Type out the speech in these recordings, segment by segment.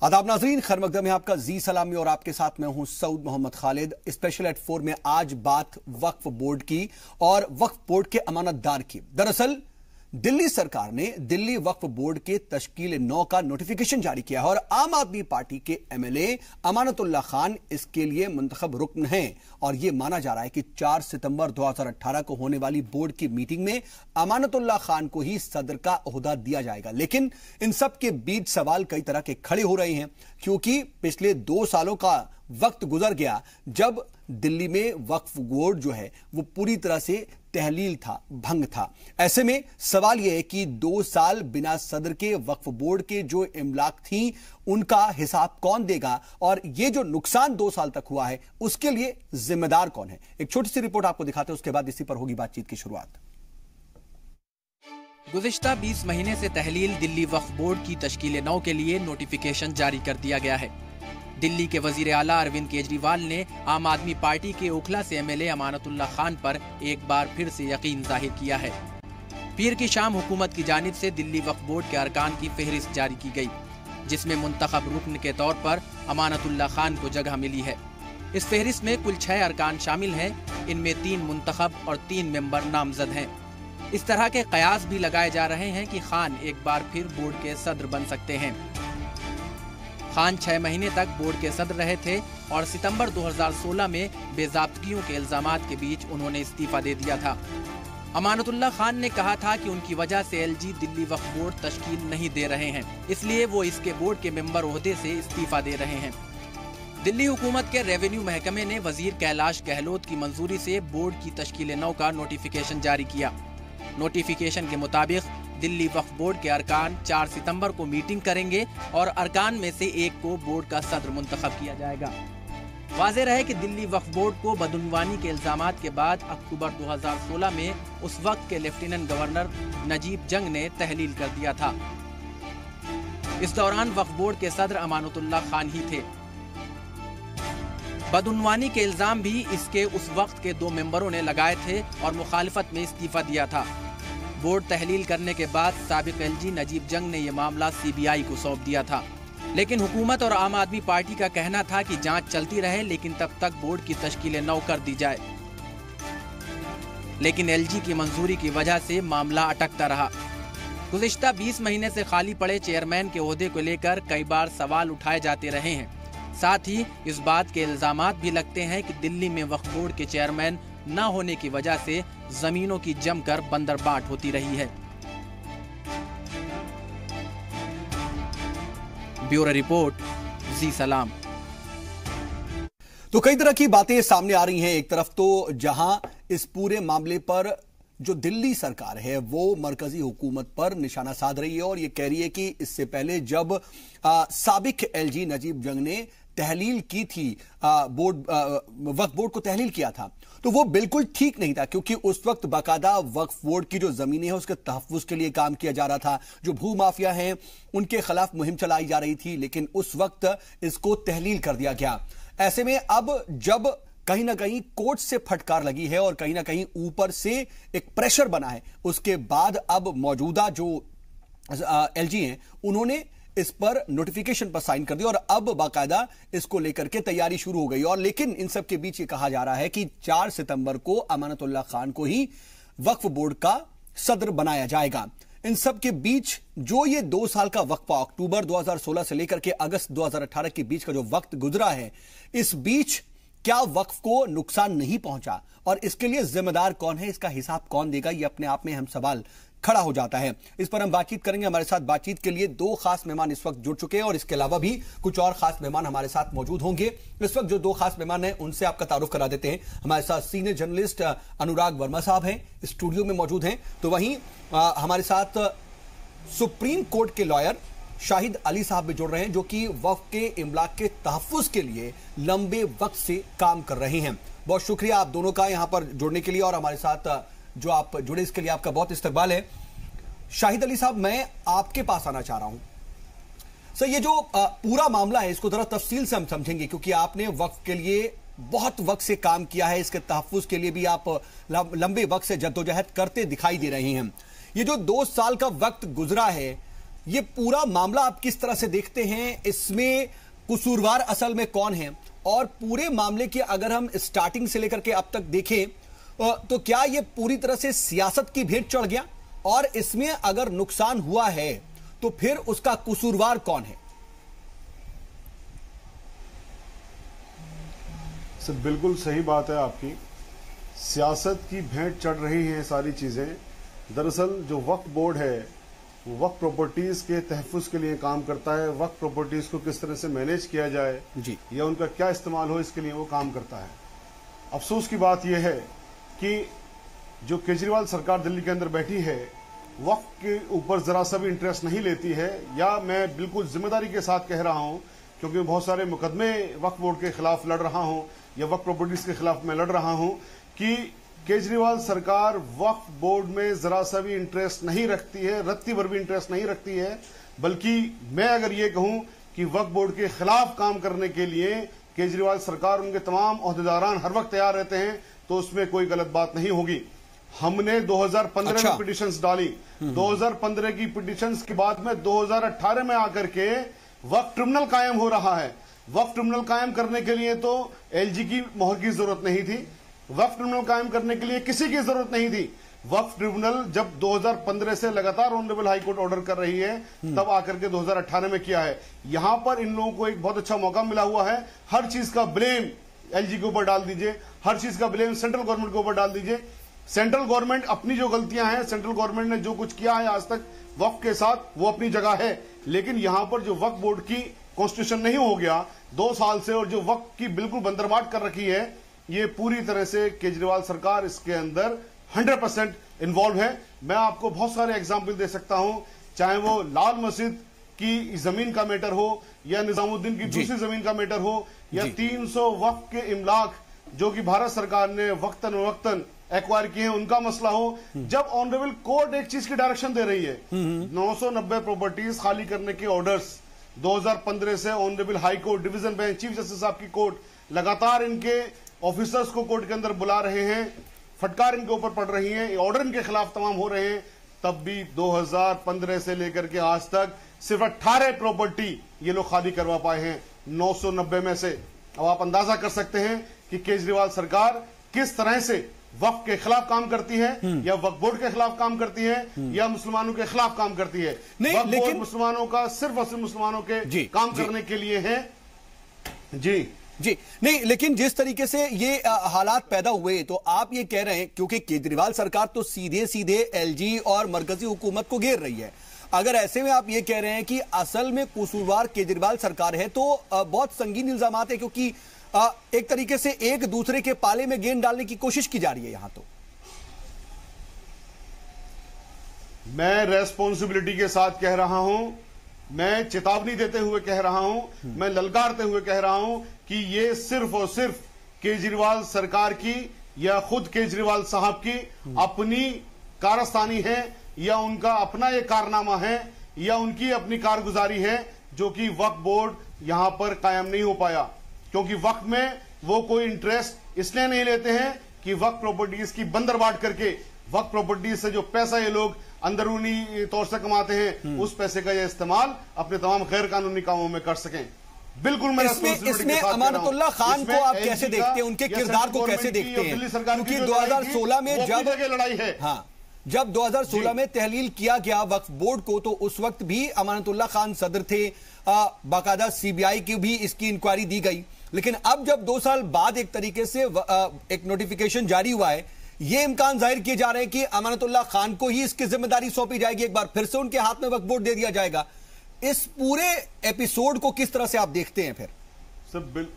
आदाब नाजरीन, खैर मकदम है आपका जी सलामी और आपके साथ मैं हूं सऊद मोहम्मद खालिद। स्पेशल एट 4 में आज बात वक्फ बोर्ड की और वक्फ बोर्ड के अमानतदार की। दरअसल दिल्ली सरकार ने दिल्ली वक्फ बोर्ड के तश्कील 9 का नोटिफिकेशन जारी किया है और आम आदमी पार्टी के एमएलए अमानतुल्लाह खान इसके लिए मुंतखब रुकन हैं और यह माना जा रहा है कि 4 सितंबर 2018 को होने वाली बोर्ड की मीटिंग में अमानतुल्लाह खान को ही सदर का ओहदा दिया जाएगा। लेकिन इन सब के बीच सवाल कई तरह के खड़े हो रहे हैं क्योंकि पिछले 2 सालों का वक्त गुजर गया जब दिल्ली में वक्फ बोर्ड जो है वो पूरी तरह से तहलील था, भंग था। ऐसे में सवाल यह है कि 2 साल बिना सदर के वक्फ बोर्ड के जो इमलाक थी उनका हिसाब कौन देगा और ये जो नुकसान 2 साल तक हुआ है उसके लिए जिम्मेदार कौन है। एक छोटी सी रिपोर्ट आपको दिखाते हैं, उसके बाद इसी पर होगी बातचीत की शुरुआत। गुज़िश्ता 20 महीने से तहलील दिल्ली वक्फ बोर्ड की तश्कील 9 के लिए नोटिफिकेशन जारी कर दिया गया है। दिल्ली के वजीर आला अरविंद केजरीवाल ने आम आदमी पार्टी के ओखला से एमएलए अमानतुल्लाह खान पर एक बार फिर से यकीन जाहिर किया है। पीर की शाम हुकूमत की जानिब से दिल्ली वक्फ बोर्ड के अरकान की फहरिस्त जारी की गई, जिसमें मुंतखब रुकन के तौर पर अमानतुल्लाह खान को जगह मिली है। इस फहरिस्त में कुल 6 अरकान शामिल हैं, इनमें 3 मुंतखब और 3 मेंबर नामजद हैं। इस तरह के कयास भी लगाए जा रहे हैं कि खान एक बार फिर बोर्ड के सदर बन सकते हैं। खान 6 महीने तक बोर्ड के सदर रहे थे और सितंबर 2016 में बेज़ाब्तगियों के इल्जामात के बीच उन्होंने इस्तीफा दे दिया था। अमानतुल्लाह खान ने कहा था कि उनकी वजह से एलजी दिल्ली वक्फ बोर्ड तश्कील नहीं दे रहे हैं, इसलिए वो इसके बोर्ड के मेंबर ओहदे से इस्तीफा दे रहे हैं। दिल्ली हुकूमत के रेवेन्यू महकमे ने वजीर कैलाश गहलोत की मंजूरी से बोर्ड की तश्कील 9 का नोटिफिकेशन जारी किया। नोटिफिकेशन के मुताबिक दिल्ली वक्फ बोर्ड के अरकान 4 सितंबर को मीटिंग करेंगे और अरकान में से एक को बोर्ड का सदर मुंतखब किया जाएगा। वाज़ेह रहे कि दिल्ली वक्फ बोर्ड को बदउनवानी के इल्जामात के बाद अक्टूबर 2016 में उस वक्त के लेफ्टिनेंट गवर्नर नजीब जंग ने तहलील कर दिया था। इस दौरान वक्फ बोर्ड के सदर अमानतुल्लाह खान ही थे। बदउनवानी के इल्जाम भी इसके उस वक्त के 2 मेंबरों ने लगाए थे और मुखालिफत में इस्तीफा दिया था। बोर्ड तहलील करने के बाद साबिक एलजी नजीब जंग ने यह मामला सीबीआई को सौंप दिया था, लेकिन हुकूमत और आम आदमी पार्टी का कहना था कि जांच चलती रहे लेकिन तब तक बोर्ड की तश्कील 9 कर दी जाए। लेकिन एलजी की मंजूरी की वजह से मामला अटकता रहा। गुज़िश्ता 20 महीने से खाली पड़े चेयरमैन के ओहदे को लेकर कई बार सवाल उठाए जाते रहे हैं। साथ ही इस बात के इल्जामात भी लगते हैं कि दिल्ली में वक्फ बोर्ड के चेयरमैन न होने की वजह से जमीनों की जमकर बंदरबाट होती रही है। ब्यूरो रिपोर्ट, जी सलाम। तो कई तरह की बातें सामने आ रही हैं। एक तरफ तो जहां इस पूरे मामले पर जो दिल्ली सरकार है वो मरकजी हुकूमत पर निशाना साध रही है और ये कह रही है कि इससे पहले जब साबिक एलजी नजीब जंग ने तहलील की थी, वक्फ बोर्ड को तहलील किया था, तो वो बिल्कुल ठीक नहीं था क्योंकि उस वक्त बाकायदा वक्फ बोर्ड की जो जमीनें हैं उसके तहफ्फुज के लिए काम किया जा रहा था। जो भू माफिया हैं उनके खिलाफ मुहिम चलाई जा रही थी, लेकिन उस वक्त इसको तहलील कर दिया गया। ऐसे में अब जब कहीं ना कहीं कोर्ट से फटकार लगी है और कहीं ना कहीं ऊपर से एक प्रेशर बना है, उसके बाद अब मौजूदा जो एलजी हैं उन्होंने इस पर नोटिफिकेशन पर साइन कर दिया और अब बाकायदा इसको लेकर के तैयारी शुरू हो गई। और लेकिन इन सब के बीच ये कहा जा रहा है कि 4 सितंबर को अमानतुल्लाह खान को ही वक्फ बोर्ड का सदर बनाया जाएगा। इन सब के बीच जो ये 2 साल का वक्फा अक्टूबर 2016 से लेकर के अगस्त 2018 के बीच का जो वक्त गुजरा है, इस बीच क्या वक्फ को नुकसान नहीं पहुंचा और इसके लिए जिम्मेदार कौन है, इसका हिसाब कौन देगा, यह अपने आप में अहम सवाल खड़ा हो जाता है। इस पर हम बातचीत करेंगे। हमारे साथ बातचीत के लिए 2 खास मेहमान इस वक्त जुड़ चुके हैं और इसके अलावा भी कुछ और खास मेहमान हमारे साथ मौजूद होंगे। इस वक्त जो 2 खास मेहमान हैं उनसे आपका तारुफ करा देते हैं। हमारे साथ सीनियर जर्नलिस्ट अनुराग वर्मा साहब हैं, स्टूडियो में मौजूद हैं। तो वहीं हमारे साथ सुप्रीम कोर्ट के लॉयर शाहिद अली साहब भी जुड़ रहे हैं जो कि वक्फ के इमलाक के तहफ्फुज के लिए लंबे वक्त से काम कर रहे हैं। बहुत शुक्रिया आप दोनों का यहां पर जुड़ने के लिए और हमारे साथ जो आप जुड़े इसके लिए आपका बहुत इस्तकबाल है। शाहिद अली साहब, मैं आपके पास आना चाह रहा हूं। सर, ये जो पूरा मामला है इसको जरा तफसील से हम समझेंगे क्योंकि आपने वक्फ के लिए बहुत वक्त से काम किया है, इसके तहफ्फुज के लिए भी आप लंबे वक्त से जद्दोजहद करते दिखाई दे रहे हैं। ये जो 2 साल का वक्त गुजरा है, ये पूरा मामला आप किस तरह से देखते हैं? इसमें कसूरवार असल में कौन है? और पूरे मामले की अगर हम स्टार्टिंग से लेकर के अब तक देखें तो क्या ये पूरी तरह से सियासत की भेंट चढ़ गया? और इसमें अगर नुकसान हुआ है तो फिर उसका कसूरवार कौन है? सर बिल्कुल सही बात है आपकी। सियासत की भेंट चढ़ रही है सारी चीजें। दरअसल जो वक्फ बोर्ड है वो वक्फ प्रॉपर्टीज के तहफ़्फ़ुज़ के लिए काम करता है। वक्फ प्रॉपर्टीज को किस तरह से मैनेज किया जाए जी, या उनका क्या इस्तेमाल हो, इसके लिए वो काम करता है। अफसोस की बात यह है कि जो केजरीवाल सरकार दिल्ली के अंदर बैठी है वक्फ के ऊपर जरा सा भी इंटरेस्ट नहीं लेती है, या मैं बिल्कुल जिम्मेदारी के साथ कह रहा हूं क्योंकि बहुत सारे मुकदमे वक्फ बोर्ड के खिलाफ लड़ रहा हूं या वक्फ प्रॉपर्टीज के खिलाफ मैं लड़ रहा हूं कि केजरीवाल सरकार वक्फ बोर्ड में जरा सा भी इंटरेस्ट नहीं रखती है, रत्ती भर भी इंटरेस्ट नहीं रखती है। बल्कि मैं अगर ये कहूं कि वक्फ बोर्ड के खिलाफ काम करने के लिए केजरीवाल सरकार, उनके तमाम ओहदेदारान हर वक्त तैयार रहते हैं, तो उसमें कोई गलत बात नहीं होगी। हमने 2015 में पिटिशंस डाली, 2015 की पिटिशंस के बाद में 2018 में आकर के वक्फ ट्रिब्यूनल कायम हो रहा है। वक्फ ट्रिब्यूनल कायम करने के लिए तो एलजी की मोहर की जरूरत नहीं थी, वक्फ ट्रिब्यूनल कायम करने के लिए किसी की जरूरत नहीं थी। वक्फ ट्रिब्यूनल जब 2015 से लगातार ऑनरेबल हाई कोर्ट ऑर्डर कर रही है तब आकर के 2018 में किया है। यहां पर इन लोगों को एक बहुत अच्छा मौका मिला हुआ है। हर चीज का ब्लेम एलजी के ऊपर डाल दीजिए, हर चीज का ब्लेम सेंट्रल गवर्नमेंट के ऊपर डाल दीजिए। सेंट्रल गवर्नमेंट अपनी जो गलतियां हैं, सेंट्रल गवर्नमेंट ने जो कुछ किया है आज तक वक्फ के साथ, वो अपनी जगह है। लेकिन यहां पर जो वक्फ बोर्ड की कॉन्स्टिट्यूशन नहीं हो गया 2 साल से, और जो वक्फ की बिल्कुल बंदरबाट कर रखी है, ये पूरी तरह से केजरीवाल सरकार इसके अंदर 100% इन्वॉल्व है। मैं आपको बहुत सारे एग्जाम्पल दे सकता हूं, चाहे वो लाल मस्जिद की जमीन का मैटर हो या निजामुद्दीन की दूसरी जमीन का मैटर हो या 300 वक्फ के इमलाक जो कि भारत सरकार ने वक्तन वक्तन एक्वायर किए हैं, उनका मसला हो। जब ऑनरेबल कोर्ट एक चीज की डायरेक्शन दे रही है, 990 प्रॉपर्टीज खाली करने के ऑर्डर्स 2015 से honourable high court, division bench, chief justice साहब की कोर्ट लगातार इनके ऑफिसर्स को कोर्ट के अंदर बुला रहे हैं, फटकार इनके ऊपर पड़ रही है, ऑर्डर इनके खिलाफ तमाम हो रहे हैं, तब भी 2015 से लेकर के आज तक सिर्फ 18 प्रॉपर्टी ये लोग खाली करवा पाए हैं 990 में से। अब आप अंदाजा कर सकते हैं कि केजरीवाल सरकार किस तरह से वक्फ के खिलाफ काम करती है, या वक्फ बोर्ड के खिलाफ काम करती है, या मुसलमानों के खिलाफ काम करती है। वक्फ बोर्ड मुसलमानों का सिर्फ और सिर्फ मुसलमानों के काम करने के लिए है। जी नहीं, लेकिन जिस तरीके से ये हालात पैदा हुए, तो आप ये कह रहे हैं क्योंकि केजरीवाल सरकार तो सीधे सीधे एलजी और मरकजी हुकूमत को घेर रही है। अगर ऐसे में आप ये कह रहे हैं कि असल में कसूरवार केजरीवाल सरकार है, तो बहुत संगीन इल्जामात है, क्योंकि एक तरीके से एक दूसरे के पाले में गेंद डालने की कोशिश की जा रही है यहां। तो मैं रेस्पॉन्सिबिलिटी के साथ कह रहा हूं, मैं चेतावनी देते हुए कह रहा हूं, मैं ललकारते हुए कह रहा हूं कि ये सिर्फ और सिर्फ केजरीवाल सरकार की या खुद केजरीवाल साहब की अपनी कारस्तानी है, या उनका अपना ये कारनामा है, या उनकी अपनी कारगुजारी है, जो कि वक्फ बोर्ड यहां पर कायम नहीं हो पाया। क्योंकि वक्फ में वो कोई इंटरेस्ट इसलिए नहीं लेते हैं कि वक्फ प्रॉपर्टीज की बंदरबाट करके, वक्फ प्रॉपर्टीज से जो पैसा ये लोग अंदरूनी तौर से कमाते हैं, उस पैसे का ये इस्तेमाल अपने तमाम गैर कानूनी कामों में कर सकें। बिल्कुल मैं इसमें अमानतुल्लाह खान को आप कैसे देखते हैं, उनके किरदार को कैसे देखते हैं? क्योंकि 2016 में जब लड़ाई है, हाँ, जब 2016 में तहलील किया गया वक्फ बोर्ड को, तो उस वक्त भी अमानतुल्लाह खान सदर थे, बाकायदा सीबीआई की भी इसकी इंक्वायरी दी गई। लेकिन अब जब 2 साल बाद एक तरीके से एक नोटिफिकेशन जारी हुआ है, ये इम्कान जाहिर किए जा रहे हैं कि अमानतुल्लाह खान को ही इसकी जिम्मेदारी सौंपी जाएगी, एक बार फिर से उनके हाथ में वक्फ बोर्ड दे दिया जाएगा। इस पूरे एपिसोड को किस तरह से आप देखते हैं? फिर सब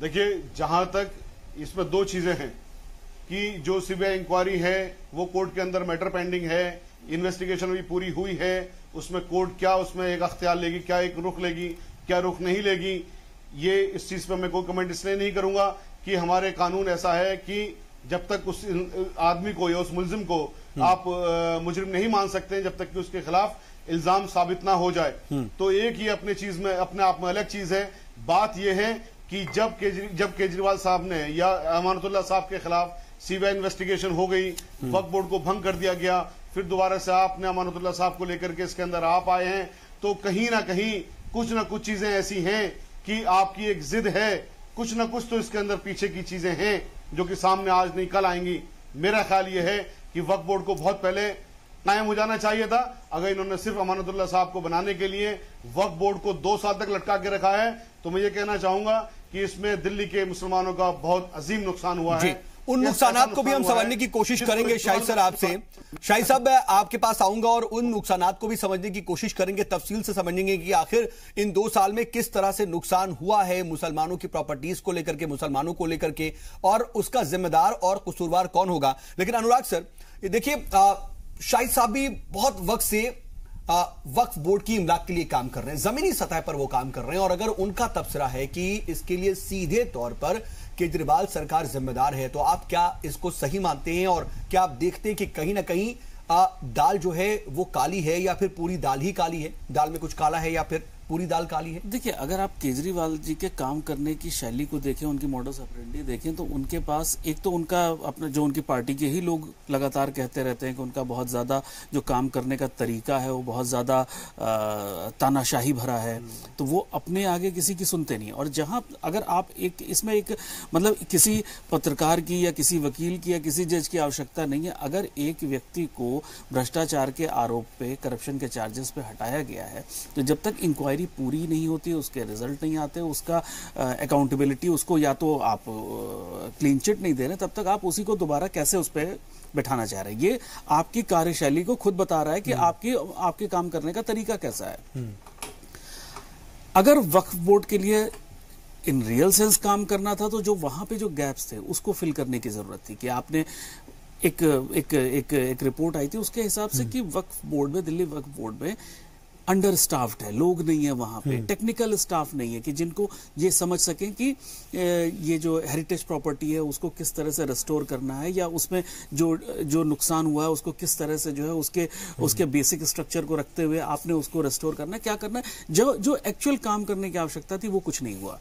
देखिए, जहां तक इसमें 2 चीजें हैं कि जो सीबीआई इंक्वायरी है वो कोर्ट के अंदर मैटर पेंडिंग है, इन्वेस्टिगेशन भी पूरी हुई है, उसमें कोर्ट क्या उसमें एक अख्तियार लेगी, क्या एक रुख लेगी, क्या रुख नहीं लेगी, ये इस चीज पर मैं कोई कमेंट इसलिए नहीं करूंगा कि हमारे कानून ऐसा है कि जब तक उस आदमी को या उस मुलजिम को आप मुजरिम नहीं मान सकते जब तक कि उसके खिलाफ इल्जाम साबित ना हो जाए। तो एक ही अपने चीज में अपने आप में अलग चीज है। बात यह है कि जब केजरीवाल साहब ने या अमानतुल्लाह साहब के खिलाफ सीबीआई इन्वेस्टिगेशन हो गई, वक्फ बोर्ड को भंग कर दिया गया, फिर दोबारा से आपने अमानतुल्लाह साहब को लेकर के इसके अंदर आप आए हैं, तो कहीं ना कहीं कुछ ना कुछ चीजें ऐसी हैं कि आपकी एक जिद है, कुछ ना कुछ तो इसके अंदर पीछे की चीजें हैं जो कि सामने आज नहीं कल आएंगी। मेरा ख्याल यह है कि वक्फ बोर्ड को बहुत पहले कायम हो जाना चाहिए था। अगर इन्होंने सिर्फ अमानतुल्लाह साहब को बनाने के लिए वक्फ बोर्ड को 2 साल तक लटका के रखा है, तो मैं ये कहना चाहूंगा कि इसमें दिल्ली के मुसलमानों का बहुत अजीम नुकसान हुआ है। उन नुकसानात को भी हम समझने की कोशिश करेंगे शाहिद सर आपसे। शाहिद साहब, मैं आपके पास आऊंगा और उन नुकसानात को भी समझने की कोशिश करेंगे, तफसील से समझेंगे कि आखिर इन 2 साल में किस तरह से नुकसान हुआ है मुसलमानों की प्रॉपर्टीज को लेकर के, मुसलमानों को लेकर के, और उसका जिम्मेदार और कसूरवार कौन होगा। लेकिन अनुराग सर, ये देखिए, शाहिद साहब भी बहुत वक्त से वक्फ बोर्ड की इमलाक के लिए काम कर रहे हैं, जमीनी सतह पर वो काम कर रहे हैं, और अगर उनका तबसरा है कि इसके लिए सीधे तौर पर केजरीवाल सरकार जिम्मेदार है, तो आप क्या इसको सही मानते हैं? और क्या आप देखते हैं कि कहीं ना कहीं दाल जो है वो काली है, या फिर पूरी दाल ही काली है, दाल में कुछ काला है, या फिर पूरी दाल काली है? देखिए, अगर आप केजरीवाल जी के काम करने की शैली को देखें, उनकी मॉडस ऑपरेंडी देखें, तो उनके पास एक तो उनका अपना जो उनकी पार्टी के ही लोग लगातार कहते रहते हैं कि उनका बहुत ज्यादा जो काम करने का तरीका है वो बहुत ज्यादा तानाशाही भरा है, तो वो अपने आगे किसी की सुनते नहीं। और जहां अगर आप एक इसमें एक मतलब किसी पत्रकार की या किसी वकील की या किसी जज की आवश्यकता नहीं है। अगर एक व्यक्ति को भ्रष्टाचार के आरोप पे, करप्शन के चार्जेस पे हटाया गया है, तो जब तक इंक्वायरी पूरी नहीं होती, उसके रिजल्ट नहीं आते, उसका अकाउंटेबिलिटी, उसको या तो आप क्लीन चिट नहीं दे रहे, तब तक आप उसी को दोबारा कैसे उस पर बैठाना चाह रहे हैं। ये आपकी कार्यशैली को खुद बता रहा है कि आपके काम करने का तरीका कैसा है। अगर वक्फ बोर्ड के लिए इन रियल सेंस काम करना था, तो जो वहां पे जो गैप्स थे उसको फिल करने की जरूरत थी। कि आपने एक रिपोर्ट आई थी उसके हिसाब से कि वक्फ बोर्ड में, दिल्ली वक्फ बोर्ड में अंडर स्टाफ्ड है, लोग नहीं है वहां पे, टेक्निकल स्टाफ नहीं है कि जिनको ये समझ सकें कि ये जो हेरिटेज प्रॉपर्टी है उसको किस तरह से रेस्टोर करना है, या उसमें जो नुकसान हुआ है उसको किस तरह से जो है उसके बेसिक स्ट्रक्चर को रखते हुए आपने उसको रेस्टोर करना है, क्या करना है। जो एक्चुअल काम करने की आवश्यकता थी वो कुछ नहीं हुआ।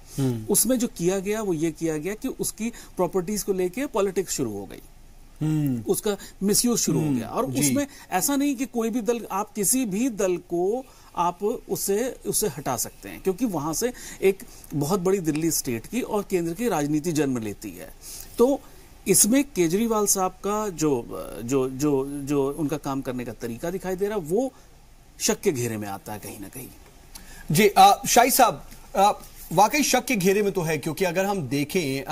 उसमें जो किया गया वो ये किया गया कि उसकी प्रॉपर्टीज को लेके पॉलिटिक्स शुरू हो गई, उसका मिसयूज शुरू हो गया। और उसमें ऐसा नहीं कि कोई भी दल, आप किसी भी दल को आप उससे हटा सकते हैं, क्योंकि वहां से एक बहुत बड़ी दिल्ली स्टेट की और केंद्र की राजनीति जन्म लेती है। तो इसमें केजरीवाल साहब का जो उनका काम करने का तरीका दिखाई दे रहा है वो शक के घेरे में आता है कहीं ना कहीं। जी शाहिद साहब, वाकई शक के घेरे में तो है, क्योंकि अगर हम देखें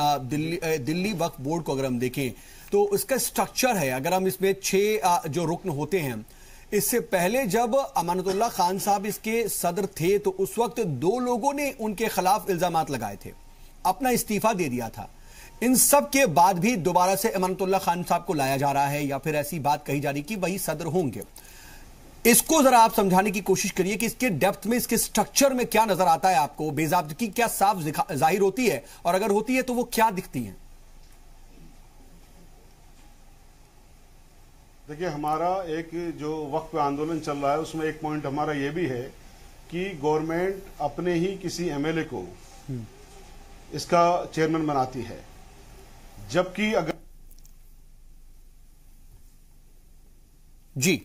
दिल्ली वक्फ बोर्ड को अगर हम देखें तो इसका स्ट्रक्चर है, अगर हम इसमें 6 जो रुकन होते हैं, इससे पहले जब अमानतुल्लाह खान साहब इसके सदर थे तो उस वक्त 2 लोगों ने उनके खिलाफ इल्जामात लगाए थे, अपना इस्तीफा दे दिया था। इन सब के बाद भी दोबारा से अमानतुल्लाह खान साहब को लाया जा रहा है, या फिर ऐसी बात कही जा रही कि वही सदर होंगे। इसको जरा आप समझाने की कोशिश करिए कि इसके डेप्थ में, इसके स्ट्रक्चर में क्या नजर आता है आपको, बेज़ाब्दगी क्या साफ जाहिर होती है, और अगर होती है तो वो क्या दिखती है? देखिए, हमारा एक जो वक्त पे आंदोलन चल रहा है उसमें एक पॉइंट हमारा ये भी है कि गवर्नमेंट अपने ही किसी एमएलए को इसका चेयरमैन बनाती है, जबकि अगर जी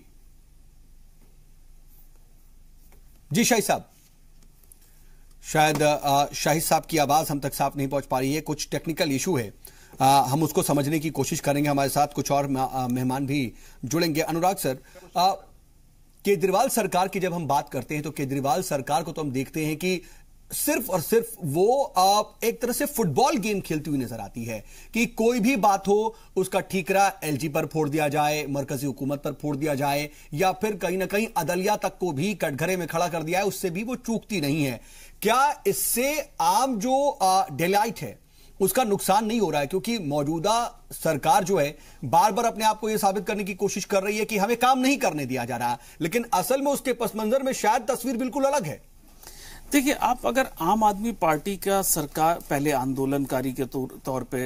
शाहिद साहब, शायद शाहिद साहब की आवाज हम तक साफ नहीं पहुंच पा रही है, कुछ टेक्निकल इशू है, हम उसको समझने की कोशिश करेंगे। हमारे साथ कुछ और मेहमान भी जुड़ेंगे। अनुराग सर, केजरीवाल सरकार की जब हम बात करते हैं तो केजरीवाल सरकार को तो हम देखते हैं कि सिर्फ और सिर्फ वो एक तरह से फुटबॉल गेम खेलती हुई नजर आती है कि कोई भी बात हो उसका ठीकरा एलजी पर फोड़ दिया जाए, मरकजी हुकूमत पर फोड़ दिया जाए, या फिर कहीं ना कहीं अदलिया तक को भी कटघरे में खड़ा कर दिया है, उससे भी वो चूकती नहीं है। क्या इससे आम जो डिलाइट है उसका नुकसान नहीं हो रहा है? क्योंकि मौजूदा सरकार जो है बार बार अपने आप को यह साबित करने की कोशिश कर रही है कि हमें काम नहीं करने दिया जा रहा, लेकिन असल में उसके पस मंजर में शायद तस्वीर बिल्कुल अलग है। देखिए, आप अगर आम आदमी पार्टी का सरकार पहले आंदोलनकारी के तौर पे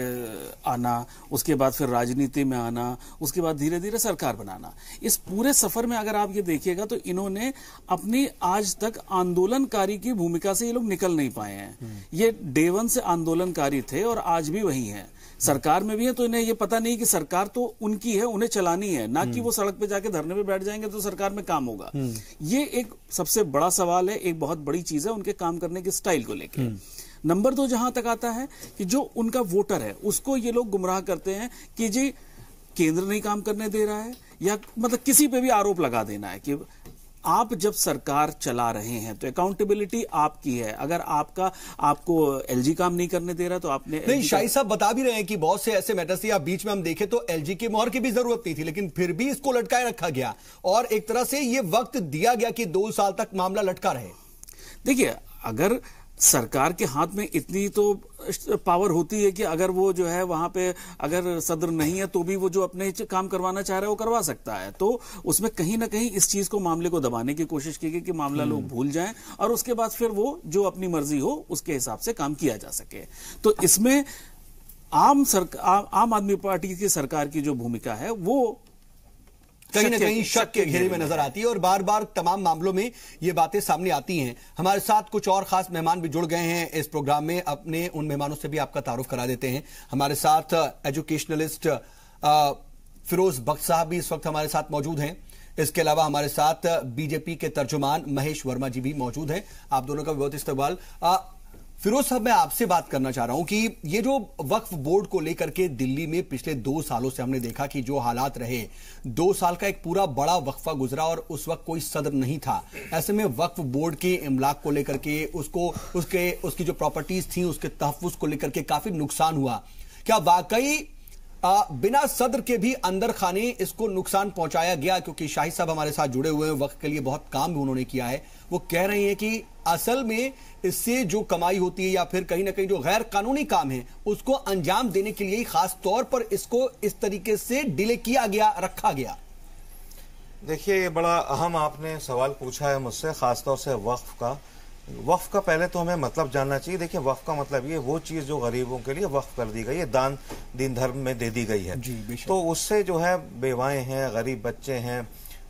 आना, उसके बाद फिर राजनीति में आना, उसके बाद धीरे धीरे सरकार बनाना, इस पूरे सफर में अगर आप ये देखिएगा तो इन्होंने अपनी आज तक आंदोलनकारी की भूमिका से ये लोग निकल नहीं पाए हैं। ये डे 1 से आंदोलनकारी थे और आज भी वही हैं। सरकार में भी है तो इन्हें ये पता नहीं कि सरकार तो उनकी है, उन्हें चलानी है, ना कि वो सड़क पे जाके धरने पे बैठ जाएंगे तो सरकार में काम होगा। ये एक सबसे बड़ा सवाल है, एक बहुत बड़ी चीज है उनके काम करने के स्टाइल को लेकर। नंबर 2 जहां तक आता है कि जो उनका वोटर है उसको ये लोग गुमराह करते हैं कि जी केंद्र नहीं काम करने दे रहा है, या मतलब किसी पे भी आरोप लगा देना है कि आप जब सरकार चला रहे हैं तो अकाउंटेबिलिटी आपकी है। अगर आपको एलजी काम नहीं करने दे रहा तो आपने नहीं, शाही साहब बता भी रहे हैं कि बहुत से ऐसे मैटर्स थे, बीच में हम देखें तो एलजी की मोहर की भी जरूरत नहीं थी, लेकिन फिर भी इसको लटकाए रखा गया और एक तरह से यह वक्त दिया गया कि 2 साल तक मामला लटका रहे। देखिए, अगर सरकार के हाथ में इतनी तो पावर होती है कि अगर वो जो है वहां पे अगर सदर नहीं है तो भी वो जो अपने काम करवाना चाह रहा है वो करवा सकता है। तो उसमें कहीं ना कहीं इस चीज को, मामले को दबाने की कोशिश की गई कि मामला लोग भूल जाएं और उसके बाद फिर वो जो अपनी मर्जी हो उसके हिसाब से काम किया जा सके। तो इसमें आम आदमी पार्टी की सरकार की जो भूमिका है वो कहीं ना कहीं शक के घेरे में नजर आती है और बार बार तमाम मामलों में ये बातें सामने आती हैं। हमारे साथ कुछ और खास मेहमान भी जुड़ गए हैं इस प्रोग्राम में। अपने उन मेहमानों से भी आपका तारुफ करा देते हैं। हमारे साथ एजुकेशनलिस्ट फिरोज बख्श साहब भी इस वक्त हमारे साथ मौजूद हैं। इसके अलावा हमारे साथ बीजेपी के तर्जुमान महेश वर्मा जी भी मौजूद हैं। आप दोनों का बहुत इस्तकबाल। फिरोज साहब, मैं आपसे बात करना चाह रहा हूं कि ये जो वक्फ बोर्ड को लेकर के दिल्ली में पिछले 2 सालों से हमने देखा कि जो हालात रहे, 2 साल का एक पूरा बड़ा वक्फा गुजरा और उस वक्त कोई सदर नहीं था। ऐसे में वक्फ बोर्ड के इमलाक को लेकर के उसकी जो प्रॉपर्टीज थी उसके तहफ्फुज को लेकर के काफी नुकसान हुआ। क्या वाकई बिना सदर के भी अंदर खाने इसको नुकसान पहुंचाया गया? क्योंकि शाही साहब हमारे साथ जुड़े हुए हैं, वक्त के लिए बहुत काम भी उन्होंने किया है। वो कह रहे हैं कि असल में इससे जो कमाई होती है या फिर कहीं ना कहीं जो गैर कानूनी काम है उसको अंजाम देने के लिए खास तौर पर इसको इस तरीके से डिले किया गया, रखा गया। देखिए, ये बड़ा अहम आपने सवाल पूछा है मुझसे, खासतौर से वक्फ का। वक्फ का पहले तो हमें मतलब जानना चाहिए। देखिए, वक्फ का मतलब ये वो चीज जो गरीबों के लिए वक्फ कर दी गई है, दान दीन धर्म में दे दी गई है। तो उससे जो है बेवाएं हैं, गरीब बच्चे हैं,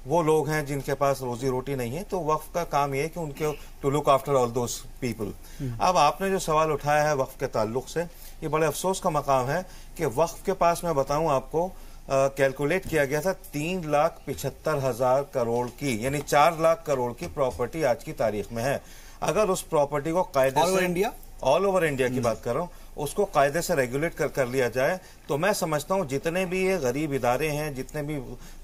वो लोग हैं जिनके पास रोजी रोटी नहीं है, तो वक्फ का काम ये है कि उनके to look after all those people. अब आपने जो सवाल उठाया है वक्फ के ताल्लुक से, ये बड़े अफसोस का मकाम है कि वक्फ के पास, मैं बताऊं आपको, कैलकुलेट किया गया था 3,75,000 करोड़ की, यानी 4 लाख करोड़ की प्रॉपर्टी आज की तारीख में है। अगर उस प्रॉपर्टी को कायदे से, ऑल ओवर इंडिया की बात कर रहा हूँ, उसको कायदे से रेगुलेट कर लिया जाए तो मैं समझता हूँ जितने भी ये गरीब इदारे हैं, जितने भी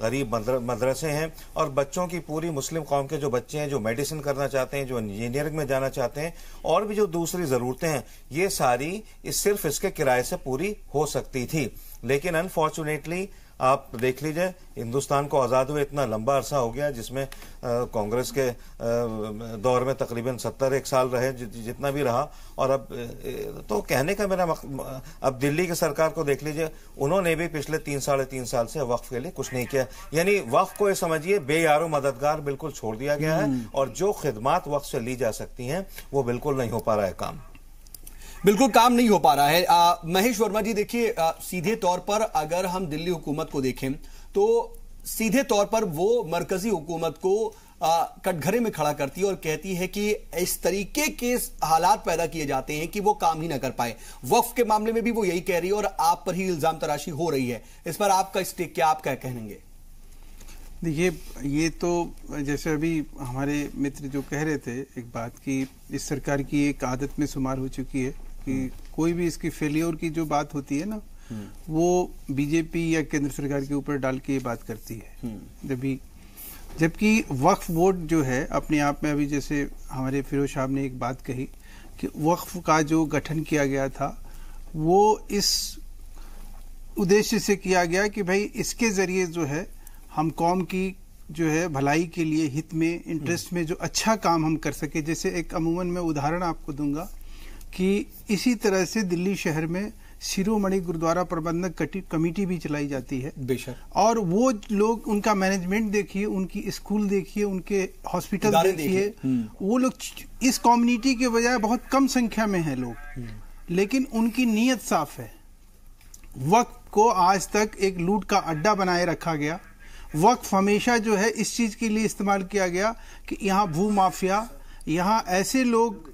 गरीब मदरसे हैं और बच्चों की, पूरी मुस्लिम कौम के जो बच्चे हैं जो मेडिसिन करना चाहते हैं, जो इंजीनियरिंग में जाना चाहते हैं और भी जो दूसरी ज़रूरतें हैं, ये सारी सिर्फ इसके किराए से पूरी हो सकती थी। लेकिन अनफॉर्चुनेटली आप देख लीजिए, हिंदुस्तान को आज़ाद हुए इतना लंबा अरसा हो गया, जिसमें कांग्रेस के दौर में तकरीबन 71 साल रहे, जितना भी रहा। और अब तो कहने का मेरा अब दिल्ली की सरकार को देख लीजिए, उन्होंने भी पिछले 3-3.5 साल से वक्फ के लिए कुछ नहीं किया। यानी वक्फ को ये समझिए बेयारो मददगार बिल्कुल छोड़ दिया गया है और जो खिदमात वक्फ से ली जा सकती हैं वो बिल्कुल नहीं हो पा रहा है, बिल्कुल काम नहीं हो पा रहा है। महेश वर्मा जी, देखिए, सीधे तौर पर अगर हम दिल्ली हुकूमत को देखें तो सीधे तौर पर वो मरकजी हुकूमत को कटघरे में खड़ा करती है और कहती है कि इस तरीके के हालात पैदा किए जाते हैं कि वो काम ही ना कर पाए। वक्फ के मामले में भी वो यही कह रही है और आप पर ही इल्जाम तराशी हो रही है। इस पर आपका स्टेक क्या, आप क्या कहेंगे? देखिए, ये तो जैसे अभी हमारे मित्र जो कह रहे थे एक बात की, इस सरकार की एक आदत में शुमार हो चुकी है कि कोई भी इसकी फेलियर की जो बात होती है ना, वो बीजेपी या केंद्र सरकार के ऊपर डाल के ये बात करती है। जबकि वक्फ बोर्ड जो है अपने आप में, अभी जैसे हमारे फिरोज साहब ने एक बात कही कि वक्फ का जो गठन किया गया था वो इस उद्देश्य से किया गया कि भाई इसके जरिए जो है हम कौम की जो है भलाई के लिए, हित में, इंटरेस्ट में जो अच्छा काम हम कर सके। जैसे एक अमूमन मैं उदाहरण आपको दूंगा कि इसी तरह से दिल्ली शहर में शिरोमणि गुरुद्वारा प्रबंधक कमेटी भी चलाई जाती है, बेशक, और वो लोग, उनका मैनेजमेंट देखिए, उनकी स्कूल देखिए, उनके हॉस्पिटल देखिए, वो लोग इस कम्युनिटी के बजाय बहुत कम संख्या में हैं लोग, लेकिन उनकी नीयत साफ है। वक्फ को आज तक एक लूट का अड्डा बनाए रखा गया। वक्फ हमेशा जो है इस चीज के लिए इस्तेमाल किया गया कि यहाँ भू माफिया, यहाँ ऐसे लोग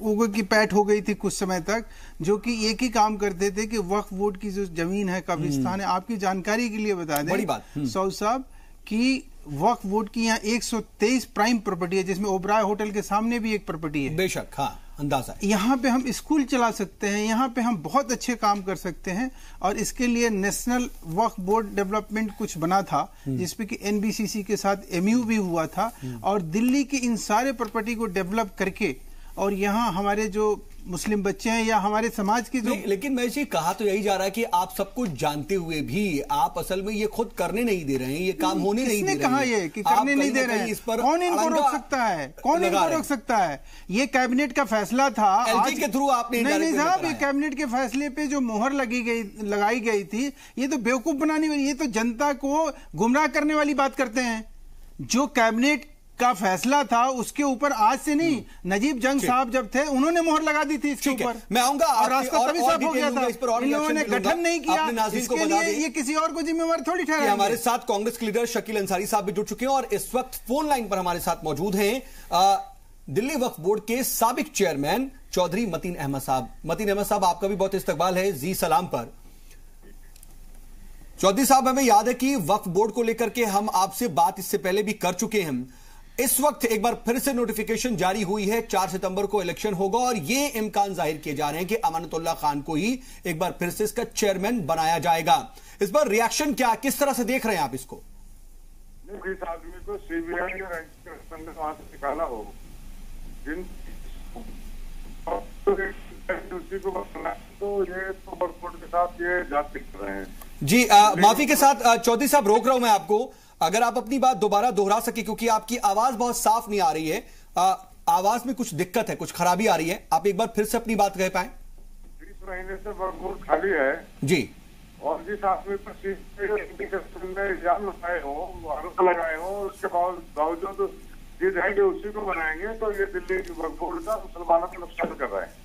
लोगों की पैठ हो गई थी कुछ समय तक, जो कि एक ही काम करते थे कि वक्फ बोर्ड की जो जमीन है, कब्रिस्तान है, आपकी जानकारी के लिए बता दें बड़ी बात सऊद साहब कि वक्फ बोर्ड की यहाँ 123 प्राइम प्रॉपर्टी है, जिसमें ओबराय होटल के सामने भी एक प्रॉपर्टी है। बेशक, हाँ, अंदाजा है। यहाँ पे हम स्कूल चला सकते हैं, यहाँ पे हम बहुत अच्छे काम कर सकते हैं, और इसके लिए नेशनल वक्फ बोर्ड डेवलपमेंट कुछ बना था, जिसपे कि एनबीसीसी के साथ एमयू भी हुआ था, और दिल्ली की इन सारे प्रॉपर्टी को डेवलप करके, और यहाँ हमारे जो मुस्लिम बच्चे हैं या हमारे समाज की जो, लेकिन मैं जी कहा तो यही जा रहा है कि आप सब कुछ जानते हुए भी आप असल में ये खुद करने नहीं दे रहे हैं, ये काम होने नहीं दे रहे हैं। कहा ये कि करने नहीं दे रहे हैं? इस पर कौन इनको रोक सकता है? कौन इनको रोक सकता है? ये कैबिनेट का फैसला था एलजी के थ्रू आपने। नहीं साहब, ये कैबिनेट के फैसले पे जो मोहर लगाई गई थी, ये तो बेवकूफ बनाने वाली, ये तो जनता को गुमराह करने वाली बात करते हैं। जो कैबिनेट का फैसला था उसके ऊपर आज से नहीं, नजीब जंग साहब जब थे उन्होंने मोहर लगा दी थी इसके ऊपर। मैं आऊंगा, और रास्ता तभी साफ हो गया था। इन लोगों ने गठन नहीं किया, इसके लिए ये किसी और को जिम्मेवार थोड़ी ठहराएंगे। हमारे साथ कांग्रेस के लीडर शकील अंसारी साहब भी जुड़ चुके हैं और इस वक्त फोन लाइन पर हमारे साथ मौजूद हैं दिल्ली वक्फ बोर्ड के साबिक चेयरमैन चौधरी मतीन अहमद साहब। मतीन अहमद साहब, आपका भी बहुत इस्तकबाल है जी सलाम पर। चौधरी साहब, हमें याद है कि वक्फ बोर्ड को लेकर के हम आपसे बात इससे पहले भी कर चुके हैं। इस वक्त एक बार फिर से नोटिफिकेशन जारी हुई है, 4 सितंबर को इलेक्शन होगा और ये इम्कान जाहिर किए जा रहे हैं कि अमानतुल्लाह खान को ही एक बार फिर से इसका चेयरमैन बनाया जाएगा। इस बार रिएक्शन क्या, किस तरह से देख रहे हैं आप इसको? जिस आदमी को सीबीआई और वहां से निकाला हो, जिन उसी को तो ये तो बोर्ड के साथ ये जांच कर रहे हैं। जी माफी के साथ चौधरी साहब रोक रहा हूं मैं आपको, अगर आप अपनी बात दोबारा दोहरा सके, क्योंकि आपकी आवाज बहुत साफ नहीं आ रही है, आवाज में कुछ दिक्कत है, कुछ खराबी आ रही है। आप एक बार फिर से अपनी बात कह पाए। 20 महीने से वक्फ बोर्ड खाली है जी, और जिस आदमी पर इल्जाम लगाए हो, आरोप लगाए हो, उसके बावजूद ये जाएंगे उसी को बनाएंगे, तो ये दिल्ली वक्फ बोर्ड का मुसलमानों को नुकसान कर रहा है।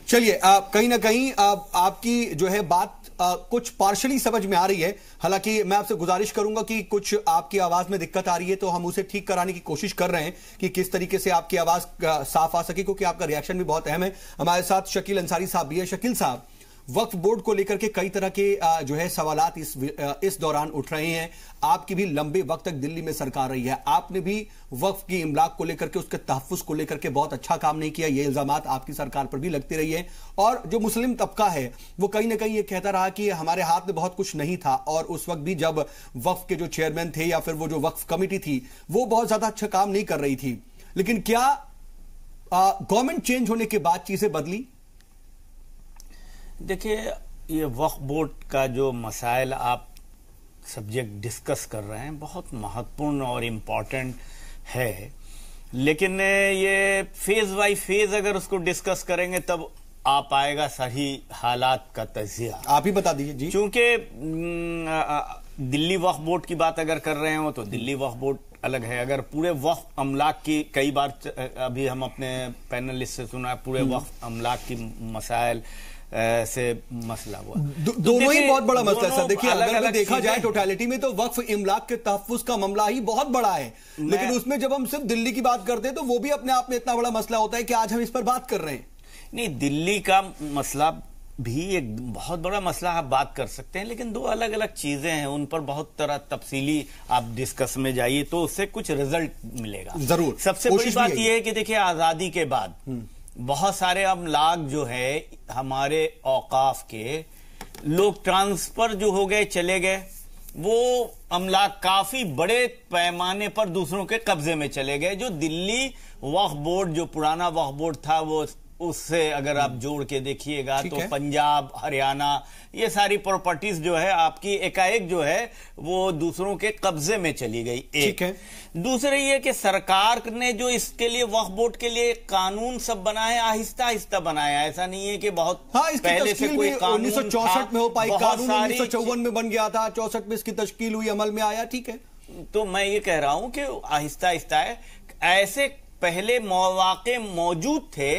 चलिए, कहीं ना कहीं आपकी जो है बात कुछ पार्शली समझ में आ रही है। हालांकि मैं आपसे गुजारिश करूंगा कि कुछ आपकी आवाज में दिक्कत आ रही है तो हम उसे ठीक कराने की कोशिश कर रहे हैं कि किस तरीके से आपकी आवाज साफ आ सके, क्योंकि आपका रिएक्शन भी बहुत अहम है। हमारे साथ शकील अंसारी साहब भी है। शकील साहब, वक्फ बोर्ड को लेकर के कई तरह के जो है सवालात इस दौरान उठ रहे हैं। आपकी भी लंबे वक्त तक दिल्ली में सरकार रही है, आपने भी वक्फ की इमलाक को लेकर के, उसके तहफ्फुज़ को लेकर के बहुत अच्छा काम नहीं किया। ये इल्जामात आपकी सरकार पर भी लगते रही है और जो मुस्लिम तबका है वो कहीं ना कहीं ये कहता रहा कि हमारे हाथ में बहुत कुछ नहीं था, और उस वक्त भी जब वक्फ के जो चेयरमैन थे या फिर वो जो वक्फ कमेटी थी वो बहुत ज्यादा अच्छा काम नहीं कर रही थी। लेकिन क्या गवर्नमेंट चेंज होने के बाद चीजें बदली? देखिए, ये वक्फ बोर्ड का जो मसाइल आप सब्जेक्ट डिस्कस कर रहे हैं बहुत महत्वपूर्ण और इम्पॉर्टेंट है, लेकिन ये फेज बाय फेज अगर उसको डिस्कस करेंगे तब आ पाएगा सही हालात का तजिया। आप ही बता दीजिए जी। क्योंकि दिल्ली वक्फ बोर्ड की बात अगर कर रहे हो तो दिल्ली वक्फ बोर्ड अलग है। अगर पूरे वक्फ अमलाक की, कई बार अभी हम अपने पैनलिस्ट से सुना, पूरे वक्फ अमलाक की मसाइल से मसला हुआ, दोनों ही बहुत बड़ा मसला है सर। देखिए, अगर देखा जाए टोटलिटी में तो वक्फ इमलाक के तहफ्फुज़ का मामला ही बहुत बड़ा है, लेकिन उसमें जब हम सिर्फ दिल्ली की बात करते हैं तो वो भी अपने आप में इतना बड़ा मसला होता है कि आज हम इस पर बात कर रहे हैं। नहीं, दिल्ली का मसला भी एक बहुत बड़ा मसला आप बात कर सकते हैं, लेकिन दो अलग अलग चीजें हैं, उन पर बहुत तरह तफसीली आप डिस्कस में जाइए तो उससे कुछ रिजल्ट मिलेगा जरूर। सबसे बड़ी बात यह है कि देखिए, आजादी के बाद बहुत सारे अमलाक जो है हमारे औकाफ के, लोग ट्रांसफर जो हो गए, चले गए, वो अमलाक काफी बड़े पैमाने पर दूसरों के कब्जे में चले गए। जो दिल्ली वक्फ बोर्ड, जो पुराना वक्फ बोर्ड था, वो उससे अगर आप जोड़ के देखिएगा तो पंजाब, हरियाणा, ये सारी प्रॉपर्टीज जो है आपकी एकाएक जो है वो दूसरों के कब्जे में चली गई। एक है। दूसरे ये कि सरकार ने जो इसके लिए वक्फ बोर्ड के लिए कानून सब बनाए, आहिस्ता आहिस्ता बनाया, ऐसा नहीं है कि बहुत पहले से कोई कानून 1964 में हो पाई, कानून 1954 में बन गया था, 64 में इसकी तश्कील हुई, अमल में आया। ठीक है, तो मैं ये कह रहा हूं कि आहिस्ता आहिस्ता है। ऐसे पहले मौवाक़े मौजूद थे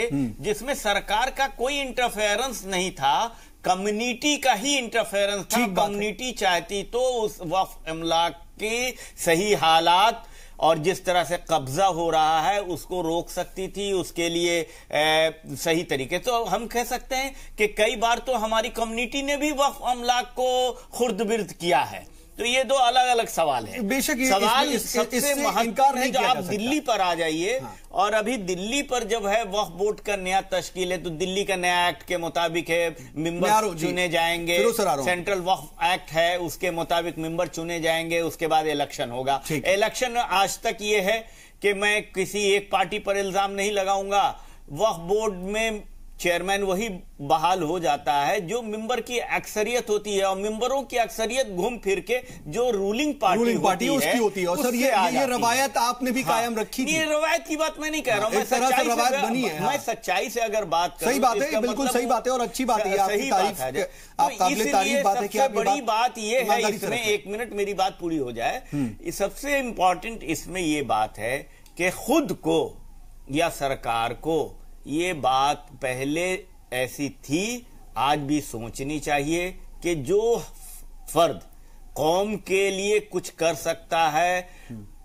जिसमें सरकार का कोई इंटरफेरेंस नहीं था, कम्युनिटी का ही इंटरफेरेंस था। कम्युनिटी चाहती तो उस वक्फ अमलाक के सही हालात और जिस तरह से कब्जा हो रहा है उसको रोक सकती थी, उसके लिए सही तरीके। तो हम कह सकते हैं कि कई बार तो हमारी कम्युनिटी ने भी वक्फ अमलाक को खुर्द-बिर्द किया है। तो ये दो अलग अलग सवाल है। बेशक सवाल सबसे महत्वपूर्ण है जो आप दिल्ली पर आ जाइए। हाँ। और अभी दिल्ली पर जब है वक्फ बोर्ड का नया तश्कील है, तो दिल्ली का नया एक्ट के मुताबिक है मेंबर चुने जाएंगे, सेंट्रल वक्फ एक्ट है उसके मुताबिक मेंबर चुने जाएंगे, उसके बाद इलेक्शन होगा। इलेक्शन आज तक ये है कि मैं किसी एक पार्टी पर इल्जाम नहीं लगाऊंगा, वक्फ बोर्ड में चेयरमैन वही बहाल हो जाता है जो मेंबर की अक्सरियत होती है, और मेंबरों की अक्सरियत घूम फिर के जो रूलिंग पार्टी उसकी होती है। और सर ये रवायत आपने भी कायम रखी थी। ये रवायत की बात मैं नहीं कह रहा हूं, मैं सच्चाई से अगर बात करूं, सही बात है, बिल्कुल सही बात है और अच्छी बात है, सही बात है। सबसे बड़ी बात ये है, इसमें 1 मिनट मेरी बात पूरी हो जाए, सबसे इंपॉर्टेंट इसमें ये बात है कि खुद को या सरकार को ये बात पहले ऐसी थी, आज भी सोचनी चाहिए कि जो फर्द कौम के लिए कुछ कर सकता है,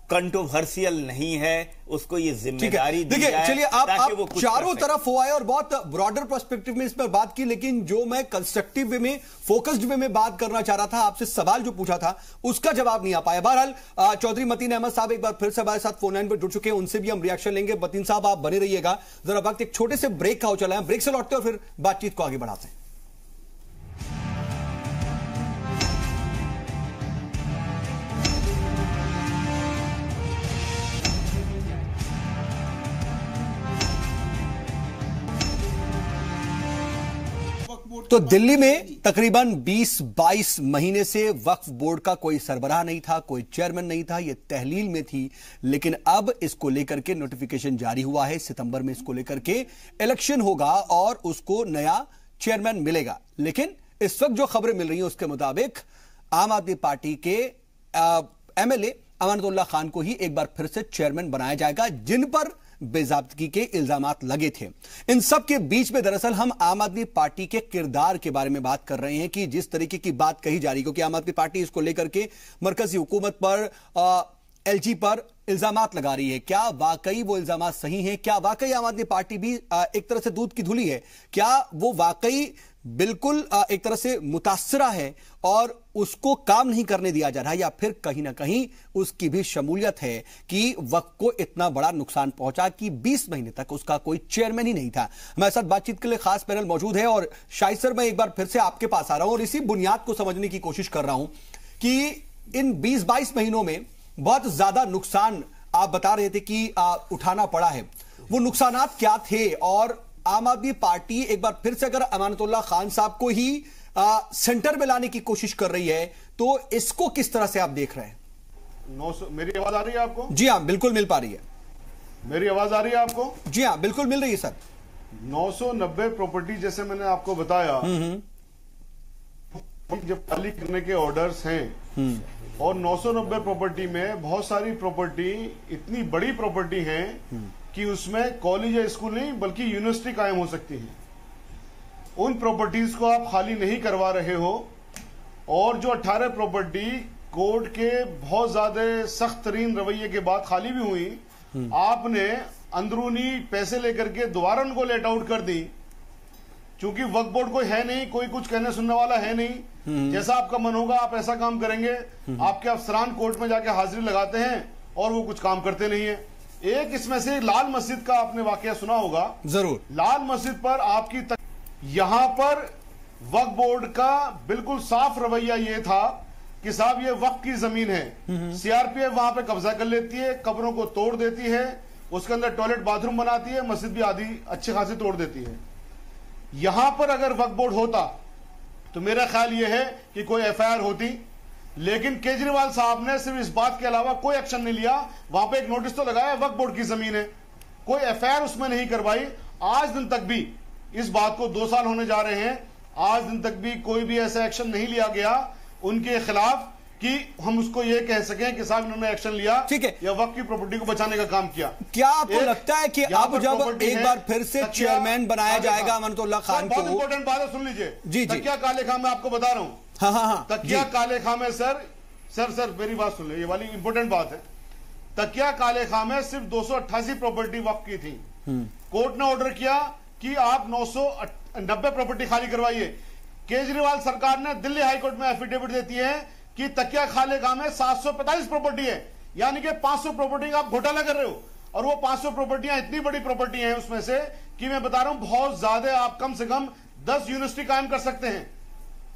कंट्रोवर्शियल नहीं है, उसको ये जिम्मेदारी दी जाए। चलिए आप चारों तरफ हो आए और बहुत ब्रॉडर पर्सपेक्टिव में इस पर बात की, लेकिन जो मैं कंस्ट्रक्टिव वे में, फोकस्ड वे में बात करना चाह रहा था, आपसे सवाल जो पूछा था उसका जवाब नहीं आ पाया। बहरहाल चौधरी मतीन अहमद साहब एक बार फिर से हमारे साथ फोन लाइन पर जुड़ चुके हैं, उनसे भी हम रिएक्शन लेंगे। मतीन साहब आप बने रहिएगा, जरा वक्त एक छोटे से ब्रेक का हो चला है, ब्रेक से लौटते और फिर बातचीत को आगे बढ़ाते हैं। तो दिल्ली में तकरीबन 20-22 महीने से वक्फ बोर्ड का कोई सरबराह नहीं था, कोई चेयरमैन नहीं था, यह तहलील में थी। लेकिन अब इसको लेकर के नोटिफिकेशन जारी हुआ है, सितंबर में इसको लेकर के इलेक्शन होगा और उसको नया चेयरमैन मिलेगा। लेकिन इस वक्त जो खबरें मिल रही हैं उसके मुताबिक आम आदमी पार्टी के एमएलए अमानतुल्लाह खान को ही एक बार फिर से चेयरमैन बनाया जाएगा, जिन पर बेज़ाब्तगी के इल्जामात लगे थे। इन सब के बीच में दरअसल हम आम आदमी पार्टी के किरदार के बारे में बात कर रहे हैं कि जिस तरीके की बात कही जा रही है, क्योंकि आम आदमी पार्टी इसको लेकर के मरकजी हुकूमत पर, एलजी पर इल्जामात लगा रही है। क्या वाकई वो इल्जामात सही हैं? क्या वाकई आम आदमी पार्टी भी एक तरह से दूध की धुली है? क्या वो वाकई बिल्कुल एक तरह से मुतासरा है और उसको काम नहीं करने दिया जा रहा, या फिर कहीं ना कहीं उसकी भी शमूलियत है कि वक्त को इतना बड़ा नुकसान पहुंचा कि 20 महीने तक उसका कोई चेयरमैन ही नहीं था? हमारे साथ बातचीत के लिए खास पैनल मौजूद है और शाहिद सर मैं एक बार फिर से आपके पास आ रहा हूं और इसी बुनियाद को समझने की कोशिश कर रहा हूं कि इन 20-22 महीनों में बहुत ज्यादा नुकसान आप बता रहे थे कि उठाना पड़ा है। वो नुकसानात क्या थे और आम आदमी पार्टी एक बार फिर से अगर अमानतुल्लाह खान साहब को ही सेंटर में लाने की कोशिश कर रही है तो इसको किस तरह से आप देख रहे हैं? 900 मेरी आवाज आ रही है आपको? जी हाँ, बिल्कुल मिल पा रही है। मेरी आवाज आ रही है आपको? जी हाँ, बिल्कुल मिल रही है सर। 990 प्रॉपर्टी जैसे मैंने आपको बताया, जब खाली करने के ऑर्डर्स हैं और 990 प्रॉपर्टी में बहुत सारी प्रॉपर्टी इतनी बड़ी प्रॉपर्टी है कि उसमें कॉलेज या स्कूल नहीं बल्कि यूनिवर्सिटी कायम हो सकती है। उन प्रॉपर्टीज को आप खाली नहीं करवा रहे हो और जो 18 प्रॉपर्टी कोर्ट के बहुत ज्यादा सख्त तरीन रवैये के बाद खाली भी हुई, आपने अंदरूनी पैसे लेकर के दोबारा उनको लेट आउट कर दी। चूंकि वक्फ बोर्ड कोई है नहीं, कोई कुछ कहने सुनने वाला है नहीं, जैसा आपका मन होगा आप ऐसा काम करेंगे। आपके अफसरान कोर्ट में जाके हाजिरी लगाते हैं और वो कुछ काम करते नहीं है। एक इसमें से लाल मस्जिद का आपने वाकया सुना होगा जरूर। लाल मस्जिद पर आपकी यहां पर वक्फ बोर्ड का बिल्कुल साफ रवैया ये था कि साहब ये वक्फ की जमीन है, सीआरपीएफ वहां पे कब्जा कर लेती है, कब्रों को तोड़ देती है, उसके अंदर टॉयलेट बाथरूम बनाती है, मस्जिद भी आधी अच्छी खासी तोड़ देती है। यहां पर अगर वक्फ बोर्ड होता तो मेरा ख्याल यह है कि कोई एफआईआर होती, लेकिन केजरीवाल साहब ने सिर्फ इस बात के अलावा कोई एक्शन नहीं लिया। वहां पे एक नोटिस तो लगाया वक्फ बोर्ड की जमीन है, कोई एफआईआर उसमें नहीं करवाई। आज दिन तक भी, इस बात को 2 साल होने जा रहे हैं, आज दिन तक भी कोई भी ऐसा एक्शन नहीं लिया गया उनके खिलाफ कि हम उसको ये कह सकें कि साहब इन्होंने एक्शन लिया, ठीक है, या वक्फ की प्रॉपर्टी को बचाने का काम किया। क्या आपको लगता है कि अब जब एक बार फिर से चेयरमैन बनाया जाएगा अमानतुल्लाह खान को? बहुत इंपॉर्टेंट बात है, सुन लीजिए। जी, तकिया काले खां मैं आपको बता रहा हूं। हाँ, तकिया काले खां में सर मेरी बात सुन ले, ये वाली इंपॉर्टेंट बात है। तकिया काले खां में सिर्फ 288 प्रॉपर्टी वक्फ की थी। कोर्ट ने ऑर्डर किया कि आप 990 प्रॉपर्टी खाली करवाइए। केजरीवाल सरकार ने दिल्ली हाईकोर्ट में एफिडेविट देती है कि तकिया काले खां में 745 प्रॉपर्टी है, यानी कि 500 प्रॉपर्टी का आप घोटाला कर रहे हो। और वो 500 प्रॉपर्टियां इतनी बड़ी प्रॉपर्टी हैं उसमें से कि मैं बता रहा हूं बहुत ज्यादा, आप कम से कम 10 यूनिवर्सिटी कायम कर सकते हैं,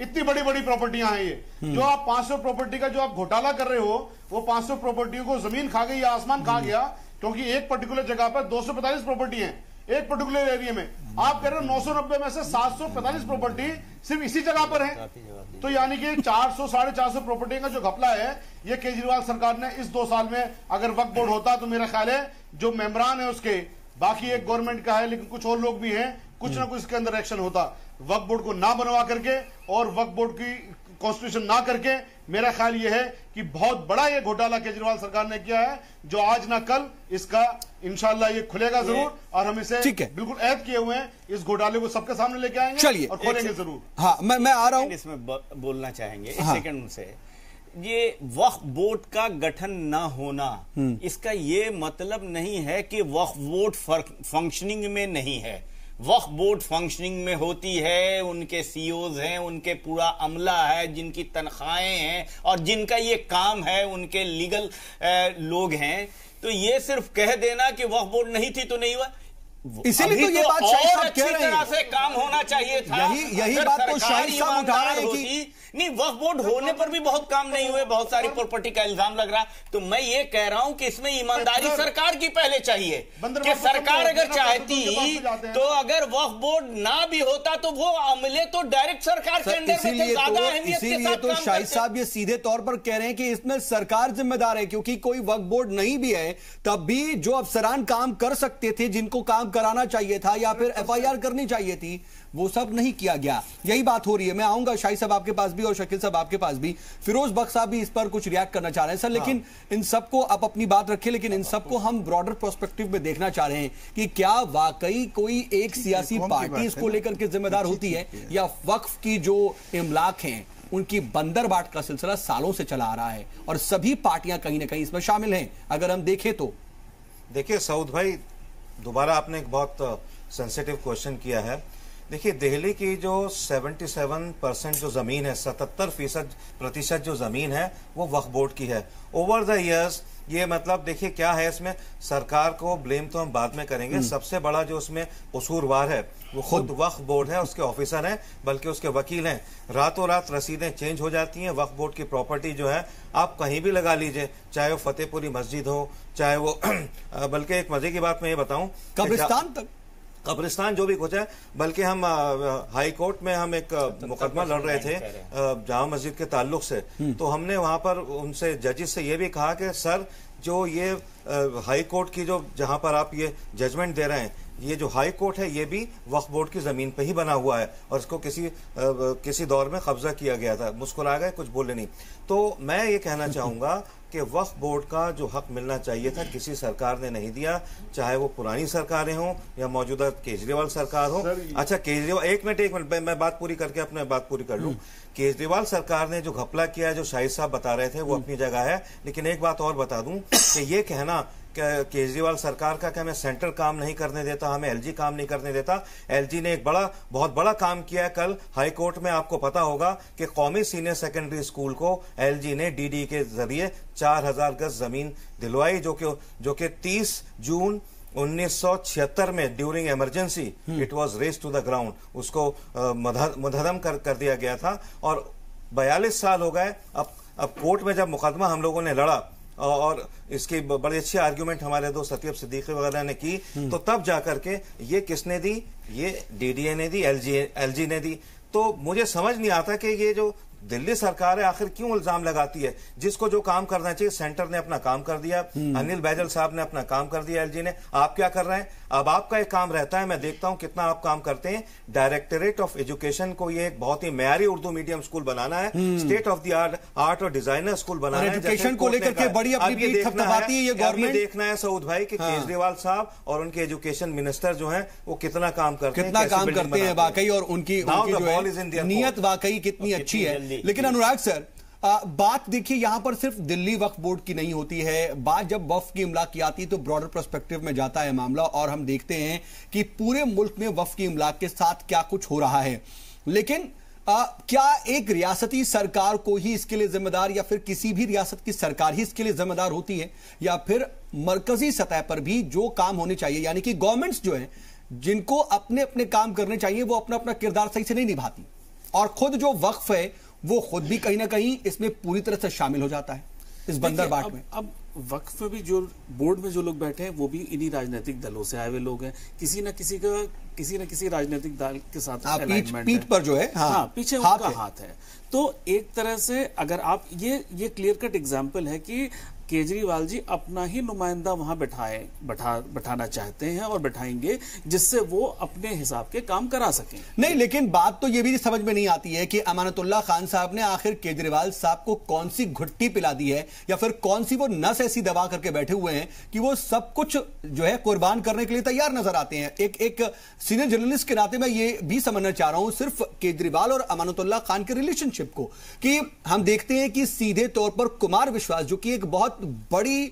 इतनी बड़ी बड़ी प्रॉपर्टियां हैं ये। जो आप 500 प्रॉपर्टी का जो आप घोटाला कर रहे हो, वो 500 प्रॉपर्टियों को जमीन खा गई या आसमान खा गया, क्योंकि एक पर्टिकुलर जगह पर 245 प्रॉपर्टी है एक पर्टिकुलर एरिया में। आप कह रहे हो 990 में से 745 प्रॉपर्टी सिर्फ इसी जगह पर है, तो यानी कि 400 साढ़े 400 प्रॉपर्टी का जो घपला है, ये केजरीवाल सरकार ने इस 2 साल में, अगर वक्फ बोर्ड होता तो मेरा ख्याल है जो मेंबरान है उसके, बाकी एक गवर्नमेंट का है लेकिन कुछ और लोग भी हैं, कुछ ना कुछ इसके अंदर एक्शन होता। वक्फ बोर्ड को ना बनवा करके और वक्फ बोर्ड की कॉन्स्टिट्यूशन ना करके, मेरा ख्याल यह है कि बहुत बड़ा ये घोटाला केजरीवाल सरकार ने किया है, जो आज ना कल इसका इंशाल्लाह ये खुलेगा जरूर, और हम इसे बिल्कुल ऐद किए हुए हैं, इस घोटाले को सबके सामने लेके आएंगे, चलिए, और खोलेंगे जरूर। हाँ, मैं आ रहा हूं, इसमें बोलना चाहेंगे एक सेकंड उनसे। ये वक्फ बोर्ड का गठन ना होना, इसका ये मतलब नहीं है कि वक्फ बोर्ड फंक्शनिंग में नहीं है। वक्फ बोर्ड फंक्शनिंग में होती है, उनके सीईओज हैं, उनके पूरा अमला है, जिनकी तनख्वाहें हैं और जिनका ये काम है, उनके लीगल लोग हैं। तो ये सिर्फ कह देना कि वक्फ बोर्ड नहीं थी तो नहीं हुआ, इसीलिए तो ये बात शाहिद साहब कह रहे हैं, तरह से काम होना चाहिए था। यही बात तो शाहिद साहब उठा रहे हैं कि नहीं, वक्फ बोर्ड होने पर भी बहुत काम नहीं हुए, बहुत सारी प्रॉपर्टी का इल्जाम लग रहा। तो मैं ये कह रहा हूं कि इसमें ईमानदारी सरकार की पहले चाहिए कि सरकार अगर चाहती तो अगर वक्फ बोर्ड ना भी होता तो वो अमले तो डायरेक्ट सरकार के अंदर में थे, ज्यादा अहमियत के साथ तो शाहिद साहब ये सीधे तौर पर कह रहे हैं कि इसमें सरकार जिम्मेदार है, क्योंकि कोई वक्फ बोर्ड नहीं भी है तब भी जो अफसरान काम कर सकते थे, जिनको काम कराना चाहिए था या फिर एफआईआर करनी चाहिए थी, वो सब नहीं किया गया। यही बात हो रही है। मैं आऊंगा शाहिद साहब आपके पास भी और शकील साहब आपके पास भी। फिरोज बख्श साहब भी इस पर कुछ रिएक्ट करना चाह रहे हैं सर, लेकिन इन सबको आप अपनी बात रखें, लेकिन इन सबको हम ब्रॉडर पर्सपेक्टिव में देखना चाह रहे हैं कि क्या वाकई कोई एक सियासी पार्टी इसको लेकर के जिम्मेदार होती है, या वक्फ की जो इमलाक हैं उनकी बंदरबाट का सिलसिला सालों से चला आ रहा है और सभी पार्टियां कहीं ना कहीं इसमें शामिल हैं। अगर हम देखें तो देखिए सऊद भाई, दोबारा आपने एक बहुत सेंसिटिव क्वेश्चन किया है। देखिए, दिल्ली की जो 77% जो जमीन है, 77% जो जमीन है वो वक्फ बोर्ड की है। ओवर द इयर्स ये मतलब देखिए क्या है, इसमें सरकार को ब्लेम तो हम बाद में करेंगे, सबसे बड़ा जो उसमें कसूरवार है वो खुद वक्फ बोर्ड है, उसके ऑफिसर हैं, बल्कि उसके वकील हैं। रातों रात रसीदें चेंज हो जाती हैं। वक्फ बोर्ड की प्रॉपर्टी जो है आप कहीं भी लगा लीजिए, चाहे वो फतेहपुरी मस्जिद हो, चाहे वो बल्कि एक मजे की बात मैं ये बताऊं, कब्रिस्तान तक, कब्रिस्तान जो भी कुछ है। बल्कि हम हाई कोर्ट में हम एक मुकदमा लड़ रहे थे जामा मस्जिद के ताल्लुक से, तो हमने वहां पर उनसे जजेस से ये भी कहा कि सर, जो ये हाई कोर्ट की जो जहां पर आप ये जजमेंट दे रहे हैं, ये जो हाई कोर्ट है ये भी वक्फ बोर्ड की जमीन पे ही बना हुआ है और इसको किसी दौर में कब्जा किया गया था। मुस्कुरा गए, कुछ बोले नहीं। तो मैं ये कहना चाहूंगा कि वक्फ बोर्ड का जो हक मिलना चाहिए था किसी सरकार ने नहीं दिया, चाहे वो पुरानी सरकारें हों या मौजूदा केजरीवाल सरकार हो। अच्छा, केजरीवाल, एक मिनट मैं बात पूरी करके अपने बात पूरी कर लूं। केजरीवाल सरकार ने जो घपला किया है, जो शाहिद साहब बता रहे थे, वो अपनी जगह है, लेकिन एक बात और बता दूं कि ये कहना केजरीवाल सरकार का कि हमें सेंटर काम नहीं करने देता, हमें एलजी काम नहीं करने देता। एलजी ने एक बहुत बड़ा काम किया है। कल हाई कोर्ट में आपको पता होगा कि कौमी सीनियर सेकेंडरी स्कूल को एलजी ने डीडी के जरिए 4000 गज जमीन दिलवाई, जो कि 30 जून 1976 में during emergency it was razed to the ground, उसको मुद्दम कर दिया गया था। और 42 साल हो गए। अब कोर्ट में जब मुकदमा हम लोगों ने लड़ा और इसकी बड़ी अच्छी आर्ग्यूमेंट हमारे दोस्त सतीब सिद्दीकी वगैरह ने की, तो तब जाकर के ये किसने दी, ये डीडीए ने दी, एलजी ने दी। तो मुझे समझ नहीं आता कि ये जो दिल्ली सरकार है आखिर क्यों इल्जाम लगाती है। जिसको जो काम करना चाहिए, सेंटर ने अपना काम कर दिया, अनिल बैजल साहब ने अपना काम कर दिया, एलजी ने। आप क्या कर रहे हैं? अब आपका एक काम रहता है, मैं देखता हूं कितना आप काम करते हैं, डायरेक्टरेट ऑफ एजुकेशन को ये एक बहुत ही मयारी उर्दू मीडियम स्कूल बनाना है, स्टेट ऑफ द आर्ट और डिजाइनर स्कूल बनाना है, एजुकेशन को लेकर के बड़ी अपनी पीठ थपथपाती है ये गवर्नमेंट। देखना है सऊद भाई कि केजरीवाल साहब और उनके एजुकेशन मिनिस्टर जो है वो कितना काम करते हैं, कितना काम करते हैं वाकई, और उनकी जो है नीयत वाकई कितनी अच्छी है। लेकिन अनुराग सर, बात देखिए यहां पर सिर्फ दिल्ली वक्फ बोर्ड की नहीं होती है। बात जब वक्फ की इमलाक की आती है तो ब्रॉडर पर्सपेक्टिव में जाता है मामला, और हम देखते हैं कि पूरे मुल्क में वक्फ की इमलाक के साथ क्या कुछ हो रहा है। लेकिन क्या एक रियासती सरकार को ही इसके लिए जिम्मेदार, या फिर किसी भी रियासत की सरकार ही इसके लिए जिम्मेदार होती है, या फिर मरकजी सतह पर भी जो काम होने चाहिए, यानी कि गवर्नमेंट्स जो है जिनको अपने अपने काम करने चाहिए वो अपना अपना किरदार सही से नहीं निभाती, और खुद जो वक्फ है वो खुद भी कहीं ना कहीं इसमें पूरी तरह से शामिल हो जाता है इस बंदर बाट में। अब वक्फ में भी जो बोर्ड में जो लोग बैठे हैं वो भी इन्हीं राजनीतिक दलों से आए हुए लोग हैं। किसी न किसी राजनीतिक दल के साथ पीठ पर जो है, हाँ, पीछे उनका हाथ है। तो एक तरह से अगर आप ये क्लियर कट एग्जाम्पल है कि केजरीवाल जी अपना ही नुमाइंदा वहां बैठाना चाहते हैं और बैठाएंगे, जिससे वो अपने हिसाब के काम करा सकें। नहीं, लेकिन बात तो ये भी समझ में नहीं आती है कि अमानतुल्लाह खान साहब ने आखिर केजरीवाल साहब को कौन सी घुट्टी पिला दी है, या फिर कौन सी वो नस ऐसी दबा करके बैठे हुए हैं कि वो सब कुछ जो है कुर्बान करने के लिए तैयार नजर आते हैं। एक सीनियर जर्नलिस्ट के नाते मैं ये भी समझना चाह रहा हूं सिर्फ केजरीवाल और अमानतुल्लाह खान के रिलेशनशिप को, कि हम देखते हैं कि सीधे तौर पर कुमार विश्वास जो कि एक बहुत बड़ी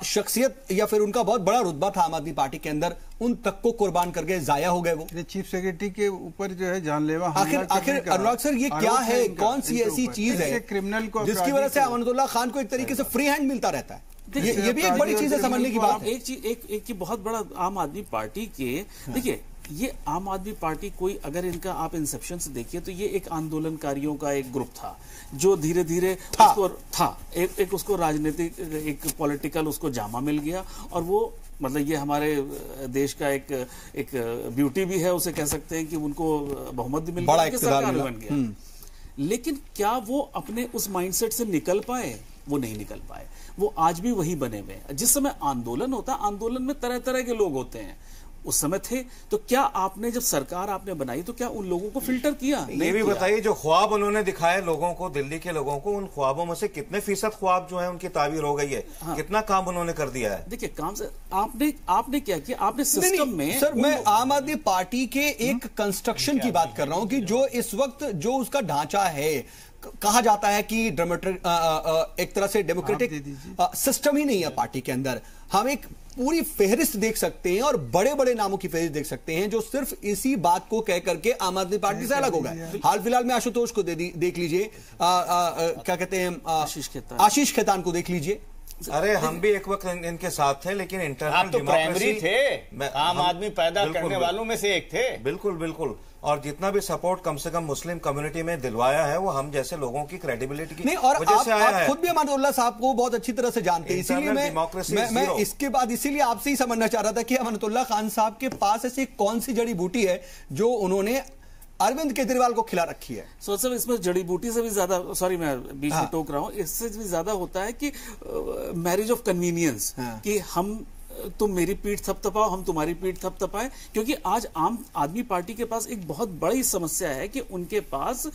शख्सियत या फिर उनका बहुत बड़ा रुतबा था आम आदमी पार्टी के अंदर, उन तक को कुर्बान करके जाया हो गए। वो चीफ सेक्रेटरी के ऊपर जो है जानलेवा आखिर अनुराग सर ये क्या है, कौन सी ऐसी चीज है क्रिमिनल को जिसकी वजह से अमानतुल्लाह खान को एक तरीके से फ्री हैंड मिलता रहता है? ये भी एक बड़ी चीज है समझने की बात। एक बहुत बड़ा आम आदमी पार्टी के, देखिए ये आम आदमी पार्टी कोई अगर इनका आप इंसेप्शन से देखिए तो ये एक आंदोलनकारियों का एक ग्रुप था जो धीरे धीरे उसको एक उसको राजनीतिक एक पॉलिटिकल उसको जामा मिल गया, और वो मतलब ये हमारे देश का एक ब्यूटी भी है, उसे कह सकते हैं कि उनको बहुमत भी मिल गया, सरकार बन गया। लेकिन क्या वो अपने उस माइंडसेट से निकल पाए? वो नहीं निकल पाए। वो आज भी वही बने हुए हैं। जिस समय आंदोलन होता, आंदोलन में तरह तरह के लोग होते हैं, उस समय थे। तो क्या आपने जब सरकार आपने बनाई तो क्या उन लोगों को फिल्टर किया? ये भी बताइए, जो ख्वाब उन्होंने दिखाए लोगों को, दिल्ली के लोगों को, उन ख्वाबों में से कितने फीसद ख्वाब जो है उनकी ताबीर हो गई है? हाँ। कितना काम उन्होंने कर दिया है? देखिए काम से आपने क्या किया? आपने सिस्टम में सर, मैं आम आदमी पार्टी के एक कंस्ट्रक्शन की बात कर रहा हूं कि जो इस वक्त जो उसका ढांचा है, कहा जाता है कि एक तरह से डेमोक्रेटिक सिस्टम ही नहीं है पार्टी के अंदर। हम एक पूरी फहरिस्त देख सकते हैं और बड़े बड़े नामों की फहरिस्त देख सकते हैं जो सिर्फ इसी बात को कह करके आम आदमी पार्टी से अलग हो गए। हाल फिलहाल में आशुतोष को देख लीजिए, क्या कहते हैं, आशीष खेतान को देख लीजिए। अरे हम भी एक वक्त इनके साथ थे, लेकिन इंटरनल आप तो प्राइमरी थे, आम आदमी पैदा करने वालों में से एक थे। बिल्कुल बिल्कुल। और जितना भी सपोर्ट कम से कम मुस्लिम कम्युनिटी में दिलवाया है वो हम जैसे लोगों की क्रेडिबिलिटी की नहीं, और आप खुद भी अमानतुल्लाह साहब को बहुत अच्छी तरह से जानते हैं, इसीलिए मैं इसके बाद इसीलिए आपसे ही समझना चाह रहा था कि अमानतुल्लाह खान साहब के पास ऐसी कौन सी जड़ी बूटी है जो उन्होंने अरविंद केजरीवाल को खिला रखी है। सर इसमें जड़ी बूटी से भी ज्यादा, सॉरी मैं बीच में टोक रहा हूं, इससे भी ज्यादा होता है कि मैरिज ऑफ कन्वीनियंस, कि तुम मेरी पीठ थपथपाओ, हम तुम्हारी पीठ थपथपाए। क्योंकि आज आम आदमी पार्टी के पास एक बहुत बड़ी समस्या है कि उनके पास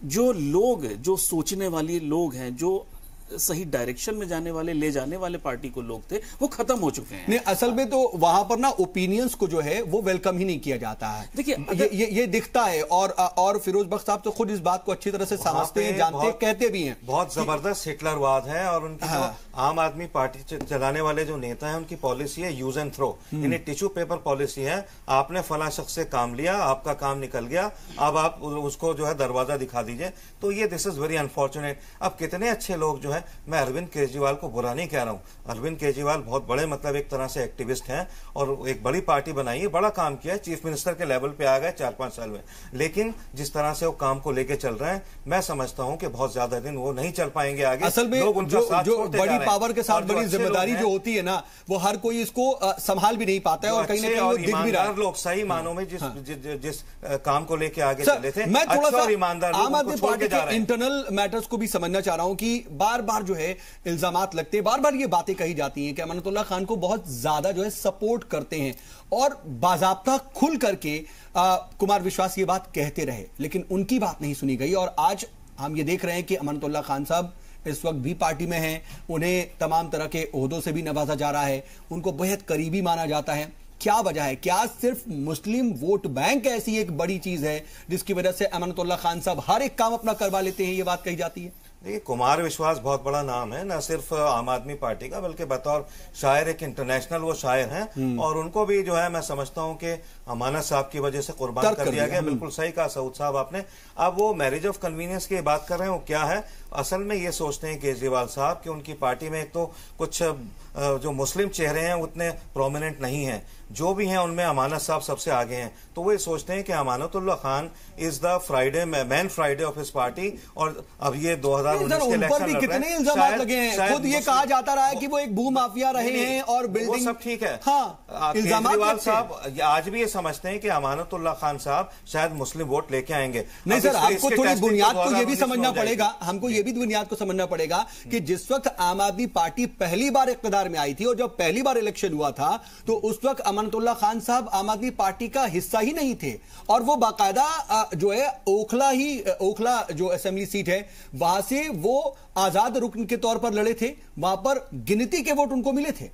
जो लोग, जो सोचने वाले लोग हैं, जो सही डायरेक्शन में जाने वाले, ले जाने वाले पार्टी को लोग थे, वो खत्म हो चुके हैं। नहीं, असल में तो वहां पर ना ओपिनियंस को जो है वो वेलकम ही नहीं किया जाता है। देखिए ये दिखता है, और फिरोज बख्श साहब तो खुद इस बात को अच्छी तरह से समझते हैं, जानते हैं, कहते भी हैं। बहुत जबरदस्त हिटलरवाद है, और उनकी आम आदमी पार्टी चलाने वाले जो नेता है उनकी पॉलिसी है यूज एंड थ्रो, यानी टिश्यू पेपर पॉलिसी है। आपने फला शख्स से काम लिया, आपका काम निकल गया, अब आप उसको जो है दरवाजा दिखा दीजिए। तो ये दिस इज वेरी अनफॉर्चुनेट। अब कितने अच्छे लोग जो है, मैं अरविंद केजरीवाल को बुरा नहीं कह रहा हूं, अरविंद केजरीवाल बहुत बड़े मतलब एक तरह से एक्टिविस्ट हैं और एक बड़ी पार्टी बनाई है, बड़ा काम किया है, चीफ मिनिस्टर के लेवल पे आ गए 4-5 साल में। लेकिन जिस तरह से वो काम को लेके चल रहे हैं, मैं समझता हूं कि बहुत ज्यादा दिन वो नहीं चल पाएंगे आगे। असल में लोग जो बड़ी पावर के साथ बड़ी जिम्मेदारी जो होती है ना, वो हर कोई इसको संभाल भी नहीं पाता है, और कहीं ना कहीं वो दिख भी रहा है। लोग सही मानों में जिस काम को लेके आगे चले थे, मैं थोड़ा सा ईमानदार आम आदमी पार्टी के इंटरनल मैटर्स को भी समझना चाह रहा हूं कि बार बार जो है इल्जामात लगते हैं, बार बार ये बातें कही जाती हैं कि अमानतुल्लाह खान को बहुत ज्यादा जो है सपोर्ट करते हैं, और बाज़ाब्ता खुल करके कुमार विश्वास ये बात कहते रहे, लेकिन उनकी बात नहीं सुनी गई। और आज हम ये देख रहे हैं कि अमानतुल्लाह खान साहब इस वक्त भी पार्टी में हैं, उन्हें तमाम तरह के ओहदों से भी नवाजा जा रहा है, उनको बेहद करीबी माना जाता है। क्या वजह है? क्या सिर्फ मुस्लिम वोट बैंक ऐसी एक बड़ी चीज है जिसकी वजह से अमानतुल्लाह खान साहब हर एक काम अपना करवा लेते हैं, ये बात कही जाती है? देखिए, कुमार विश्वास बहुत बड़ा नाम है, न सिर्फ आम आदमी पार्टी का बल्कि बतौर शायर एक इंटरनेशनल वो शायर हैं, और उनको भी जो है मैं समझता हूं कि अमानत साहब की वजह से कुर्बान कर दिया गया। बिल्कुल सही कहा सऊद साहब आपने। अब वो मैरिज ऑफ कन्वीनियंस की बात कर रहे हैं, वो क्या है? असल में ये सोचते हैं केजरीवाल साहब कि उनकी पार्टी में एक तो कुछ जो मुस्लिम चेहरे हैं उतने प्रोमिनेंट नहीं हैं, जो भी हैं उनमें अमानत साहब सबसे आगे हैं, तो वो ये सोचते हैं कि Amanatullah Khan is the Friday man Friday of his party. और अब ये 2019 के इलेक्शन भी कितने इल्जाम लगे हैं, खुद ये कहा जाता रहा है कि वो एक भू माफिया रहे हैं और बिल्डिंग, सब ठीक है। हाँ, केजरीवाल साहब आज भी ये समझते हैं कि अमानतुल्लाह खान साहब शायद मुस्लिम वोट लेके आएंगे। नहीं सर, आपको थोड़ी बुनियाद को ये भी समझना पड़ेगा, हमको ये भी बुनियाद को समझना पड़ेगा कि जिस वक्त आम आदमी पार्टी पहली बार इख्तियार में आई थी और जब पहली बार इलेक्शन हुआ था तो उस वक्त अमानतुल्लाह खान साहब आम आदमी पार्टी का हिस्सा ही नहीं थे, और वो बाकायदा जो है ओखला जो असेंबली सीट है वहां से वो आजाद रुकन के तौर पर लड़े थे, वहां पर गिनती के वोट उनको मिले थे।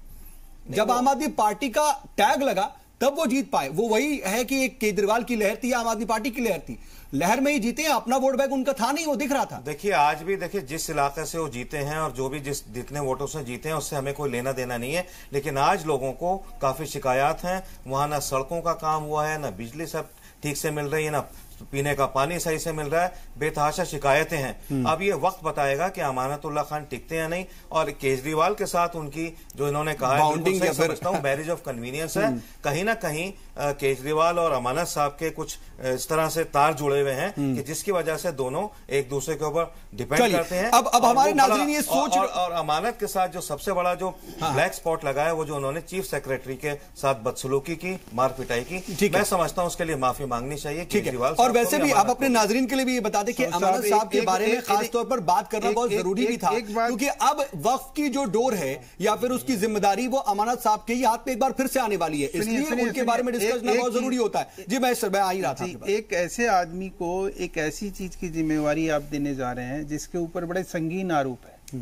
जब आम आदमी पार्टी का टैग लगा तब वो जीत पाए। वो वही है कि एक केजरीवाल की लहर थी, आम आदमी पार्टी की लहर थी, लहर में ही जीते हैं, अपना वोट बैंक उनका था नहीं, वो दिख रहा था। देखिए, आज भी देखिए जिस इलाके से वो जीते हैं और जो भी जितने वोटों से जीते हैं उससे हमें कोई लेना देना नहीं है, लेकिन आज लोगों को काफी शिकायत हैं। वहां ना सड़कों का काम हुआ है, ना बिजली सब ठीक से मिल रही है, ना पीने का पानी सही से मिल रहा है, बेतहाशा शिकायतें हैं। अब ये वक्त बताएगा कि अमानतुल्लाह खान टिकते हैं नहीं, और केजरीवाल के साथ उनकी जो इन्होंने कहा है, समझता हूं मैरिज ऑफ कन्वीनियंस है। कहीं ना कहीं केजरीवाल और अमानत साहब के कुछ इस तरह से तार जुड़े हुए हैं कि जिसकी वजह से दोनों एक दूसरे के ऊपर डिपेंड करते हैं। अब हमारे नाज़रीन ये सोच और अमानत के साथ जो सबसे बड़ा जो ब्लैक स्पॉट लगा है वो जो उन्होंने चीफ सेक्रेटरी के साथ बदसलूकी की, मार पिटाई की, मैं समझता हूं उसके लिए माफी मांगनी चाहिए केजरीवाल। और वैसे भी आप अपने नाजरीन के लिए भी ये बता दें कि अमानत साहब के बारे में खास तौर पर बात करना बहुत जरूरी भी था, क्योंकि अब वक्फ की जो डोर है या फिर उसकी जिम्मेदारी वो अमानत साहब के ही हाथ पे एक बार फिर से आने वाली है, इसलिए उनके बारे में डिस्कस करना बहुत जरूरी होता है। जी मैं आ ही रहा था। एक ऐसे आदमी को एक ऐसी चीज की जिम्मेवारी आप देने जा रहे हैं जिसके ऊपर बड़े संगीन आरोप है।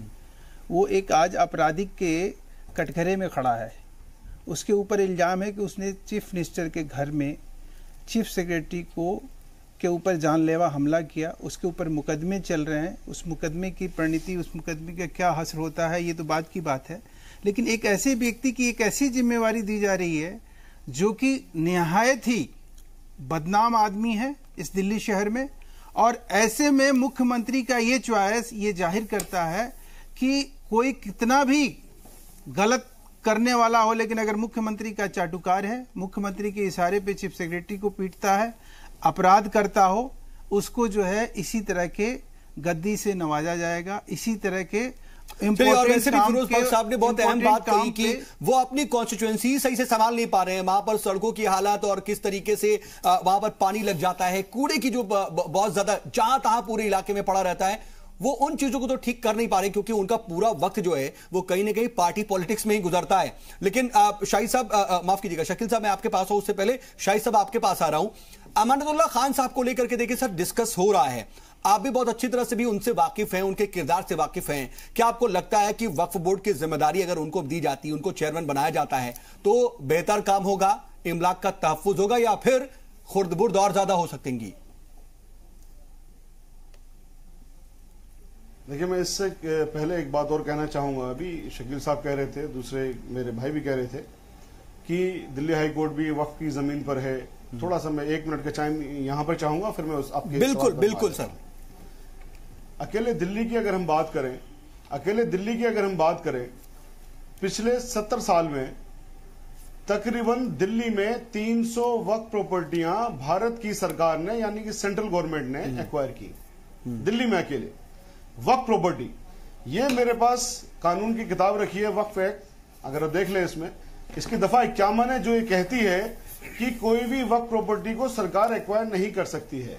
वो एक आज आपराधिक के कटघरे में खड़ा है, उसके ऊपर इल्जाम है कि उसने चीफ मिनिस्टर के घर में चीफ सेक्रेटरी के ऊपर जानलेवा हमला किया, उसके ऊपर मुकदमे चल रहे हैं। उस मुकदमे की परिणति, उस मुकदमे का क्या हश्र होता है ये तो बात की बात है, लेकिन एक ऐसे व्यक्ति की एक ऐसी जिम्मेवारी दी जा रही है जो कि निहायत ही बदनाम आदमी है इस दिल्ली शहर में, और ऐसे में मुख्यमंत्री का ये चॉइस ये जाहिर करता है कि कोई कितना भी गलत करने वाला हो, लेकिन अगर मुख्यमंत्री का चाटुकार है, मुख्यमंत्री के इशारे पे चीफ सेक्रेटरी को पीटता है, अपराध करता हो, उसको जो है इसी तरह के गद्दी से नवाजा जाएगा। इसी तरह के और वैसे भी फिरोज पग साहब ने बहुत अहम बात कही कि वो अपनी कॉन्स्टिट्यूएंसी सही से संभाल नहीं पा रहे हैं। वहां पर सड़कों की हालत और किस तरीके से वहां पर पानी लग जाता है, कूड़े की जो बहुत ज्यादा जहां तहां पूरे इलाके में पड़ा रहता है, वो उन चीजों को तो ठीक कर नहीं पा रहे क्योंकि उनका पूरा वक्त जो है वो कहीं ना कहीं पार्टी पॉलिटिक्स में ही गुजरता है। लेकिन शाहिद साहब, माफ कीजिएगा शकील साहब, मैं आपके पास हूं, उससे पहले शाहिद साहब आपके पास आ रहा हूं। अमानतुल्लाह खान साहब को लेकर के देखिए सर डिस्कस हो रहा है, आप भी बहुत अच्छी तरह से भी उनसे वाकिफ हैं, उनके किरदार से वाकिफ हैं। क्या आपको लगता है कि वक्फ बोर्ड की जिम्मेदारी अगर उनको दी जाती है, उनको चेयरमैन बनाया जाता है तो बेहतर काम होगा, इमलाक का तहफ्फुज होगा, या फिर खुर्द-बुर्द और ज्यादा हो सकेंगी? देखिए, मैं इससे पहले एक बात और कहना चाहूंगा। अभी शकील साहब कह रहे थे, दूसरे मेरे भाई भी कह रहे थे कि दिल्ली हाई कोर्ट भी वक्फ की जमीन पर है। थोड़ा सा मैं 1 मिनट का टाइम यहां पर चाहूंगा, फिर मैं आपके बिल्कुल सर। अकेले दिल्ली की अगर हम बात करें, पिछले 70 साल में तकरीबन दिल्ली में 300 वक्फ प्रॉपर्टियां भारत की सरकार ने यानी कि सेंट्रल गवर्नमेंट ने एक्वायर की। दिल्ली में अकेले वक्फ प्रॉपर्टी, ये मेरे पास कानून की किताब रखी है, वक्फ एक्ट, अगर आप देख लें इसमें इसकी दफा 51 है जो ये कहती है कि कोई भी वक्फ प्रॉपर्टी को सरकार एक्वायर नहीं कर सकती है।